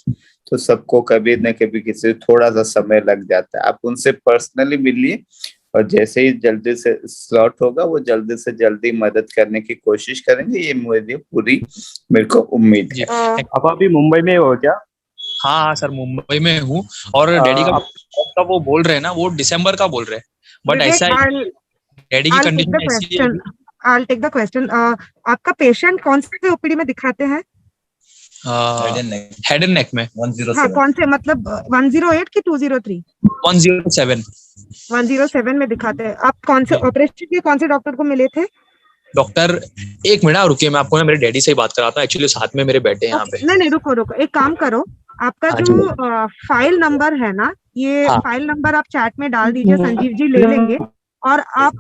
तो सबको कभी न कभी किसी थोड़ा सा समय लग जाता है। आप उनसे पर्सनली मिलिए और जैसे ही जल्दी से स्लॉट होगा वो जल्दी से जल्दी मदद करने की कोशिश करेंगे, ये मुझे पूरी मेरे को उम्मीद है। आप अभी मुंबई में हो क्या? हाँ सर, मुंबई में हूँ। और डैडी का वो बोल रहे हैं ना, वो दिसंबर का बोल रहे हैं, बट ऐसा डैडी की कंडीशन ऐसी है। I'll take the question. आपका पेशेंट कौन से ओपीडी में दिखाते हैं? हेड एंड नेक में 107। हाँ, कौन से, मतलब 108 की 203? 107 107 में दिखाते हैं। आप कौन से ऑपरेशन के कौन से डॉक्टर को मिले थे? डॉक्टर, एक मिनट रुकिए, मैं आपको ना मेरे डैडी से ही बात कराता हूँ। एक्चुअली साथ में मेरे बैठे हैं यहाँ पे। नहीं, रुको, एक काम करो, आपका जो फाइल नंबर है ना, ये फाइल नंबर आप चैट में डाल दीजिए, संजीव जी ले लेंगे। और आप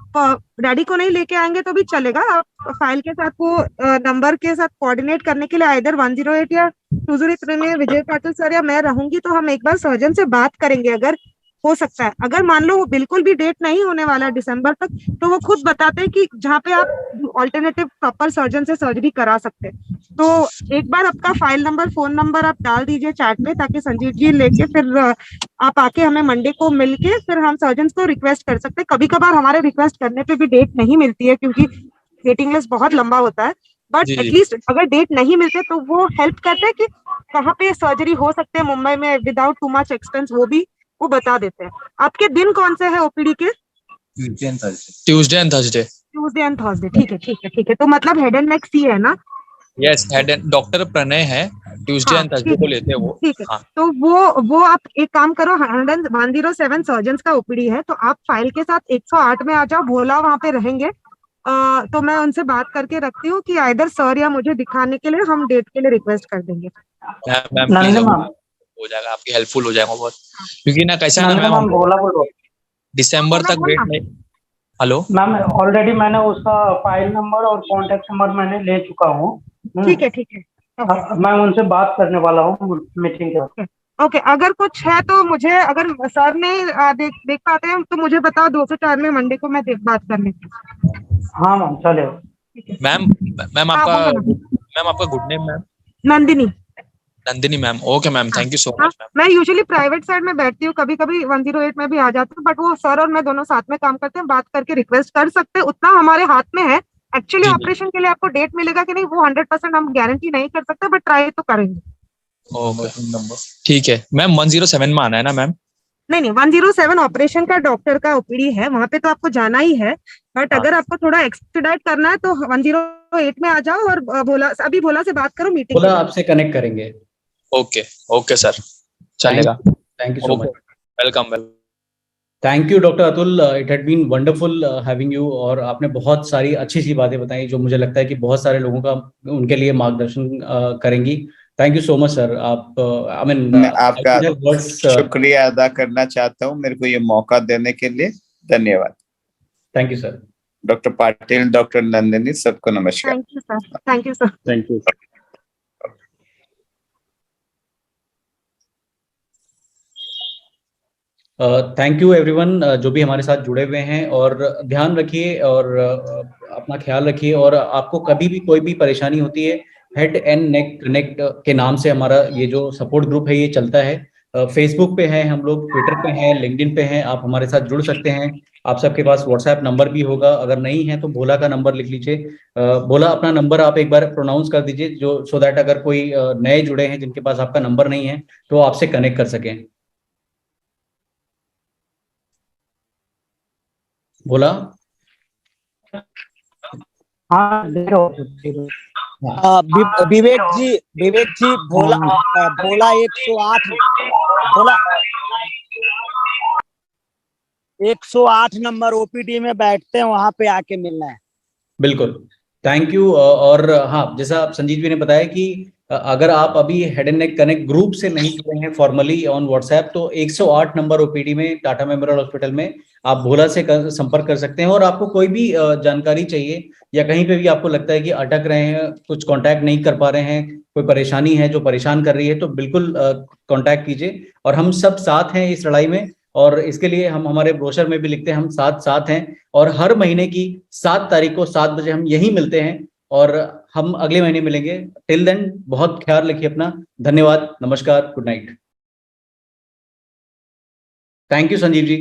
डैडी को नहीं लेके आएंगे तो भी चलेगा, आप फाइल के साथ वो नंबर के साथ कोऑर्डिनेट करने के लिए आइदर 108 या 203 में विजय पाटिल सर या मैं रहूंगी, तो हम एक बार सर्जन से बात करेंगे। अगर हो सकता है, अगर मान लो वो बिल्कुल भी डेट नहीं होने वाला है दिसंबर तक, तो वो खुद बताते हैं कि जहाँ पे आप ऑल्टरनेटिव प्रॉपर सर्जन से सर्जरी करा सकते हैं। तो एक बार आपका फाइल नंबर, फोन नंबर आप डाल दीजिए चैट में, ताकि संजीव जी लेके फिर आप आके हमें मंडे को मिलके फिर हम सर्जन को रिक्वेस्ट कर सकते हैं। कभी कभार हमारे रिक्वेस्ट करने पे भी डेट नहीं मिलती है, क्योंकि वेटिंग लिस्ट बहुत लंबा होता है, बट एटलीस्ट अगर डेट नहीं मिलते तो वो हेल्प करते हैं कि कहाँ पे सर्जरी हो सकते हैं मुंबई में विदाउट टू मच एक्सपेंस, वो बता देते हैं। आपके दिन कौन से है ओपीडी के? Tuesday and Thursday. Tuesday and Thursday, ठीक है। तो मतलब हेड एंड नेक सी है ना? Yes, head and doctor Pranay है, ट्यूसडे एंड थर्सडे को लेते हैं वो। ठीक है। तो वो आप एक काम करो, 107 सर्जन्स का ओपीडी है, तो आप फाइल के साथ 108 में आ जाओ, भोला वहाँ पे रहेंगे। तो मैं उनसे बात करके रखती हूँ कि आइदर सर या मुझे दिखाने के लिए हम डेट के लिए रिक्वेस्ट कर देंगे। मैम हो जाएगा, आपकी हेल्पफुल हो जाएगा बहुत, क्योंकि ना कैसा है मैम, दिसंबर तक वेट नहीं। हेलो मैम, ऑलरेडी मैंने उसका फाइल नंबर और कॉन्टेक्ट नंबर मैंने ले चुका हूँ। ठीक है। मैं उनसे बात करने वाला हूँ मीटिंग के। ओके, अगर कुछ है तो मुझे, अगर सर ने देख पाते हैं तो मुझे बताओ, 2 से 4 में मंडे को मैं बात करने की। हाँ मैम, चलेगा। मैम आपका good name ma'am? Nandini ma'am. Okay ma'am, thank you so much ma'am. मैं यूजुअली प्राइवेट साइड में बैठती हूँ, कभी कभी 108 में भी आ जाती हूँ, बट वो सर और मैं दोनों साथ में काम करते हैं, बात करके रिक्वेस्ट कर सकते हैं, उतना हमारे हाथ में है। एक्चुअली ऑपरेशन के लिए आपको डेट मिलेगा कि नहीं वो 100% हम गारंटी नहीं कर सकते, बट ट्राई तो करेंगे। ठीक है मैम, 107 में आना है ना मैम? नहीं, 107 ऑपरेशन का डॉक्टर का ओपीडी है, वहाँ पे तो आपको जाना ही है, बट अगर आपको थोड़ा एक्सपीडाइट करना है तो 108 में आ जाओ और भोला से बात करो, मीटिंग भोला आपसे कनेक्ट करेंगे। ओके सर, चलेगा। Thank you so much. Welcome. Thank you doctor Atul, it had been wonderful having you, और आपने बहुत सारी अच्छी बातें बताई जो मुझे लगता है कि बहुत सारे लोगों का उनके लिए मार्गदर्शन करेंगी। Thank you so much sir. आप मैं आपका शुक्रिया अदा करना चाहता हूँ, मेरे को ये मौका देने के लिए धन्यवाद। Thank you sir. Doctor Patil, doctor Nandini, सबको नमस्कार। Thank you sir. Thank you everyone जो भी हमारे साथ जुड़े हुए हैं, और ध्यान रखिए और अपना ख्याल रखिए। और आपको कभी भी कोई भी परेशानी होती है, हेड एंड नेक कनेक्ट के नाम से हमारा ये जो सपोर्ट ग्रुप है ये चलता है। फेसबुक पे है हम लोग, ट्विटर पे हैं, लिंक्डइन पे हैं, आप हमारे साथ जुड़ सकते हैं। आप सबके पास व्हाट्सएप नंबर भी होगा, अगर नहीं है तो भोला का नंबर लिख लीजिए। भोला अपना नंबर आप एक बार प्रोनाउंस कर दीजिए, जो सो दैट अगर कोई नए जुड़े हैं जिनके पास आपका नंबर नहीं है तो आपसे कनेक्ट कर सकें। बोला? हाँ, विवेक जी भोला 108 नंबर ओपीडी में बैठते हैं, वहां पे आके मिलना है। बिल्कुल। Thank you. और हाँ, जैसा आप संजीव जी ने बताया कि अगर आप अभी head and neck connect group से नहीं जुड़े हैं फॉर्मली ऑन व्हाट्सएप, तो 108 नंबर ओपीडी में टाटा मेमोरियल हॉस्पिटल में आप भोला से संपर्क कर सकते हैं। और आपको कोई भी जानकारी चाहिए या कहीं पे भी आपको लगता है कि अटक रहे हैं, कुछ कांटेक्ट नहीं कर पा रहे हैं, कोई परेशानी है जो परेशान कर रही है, तो बिल्कुल कांटेक्ट कीजिए। और हम सब साथ हैं इस लड़ाई में, और इसके लिए हम हमारे ब्रोशर में भी लिखते हैं हम साथ हैं। और हर महीने की 7 तारीख को 7 बजे हम यहीं मिलते हैं, और हम अगले महीने मिलेंगे। टिल देन बहुत ख्याल रखिए अपना। धन्यवाद, नमस्कार, good night. Thank you Sanjeev ji.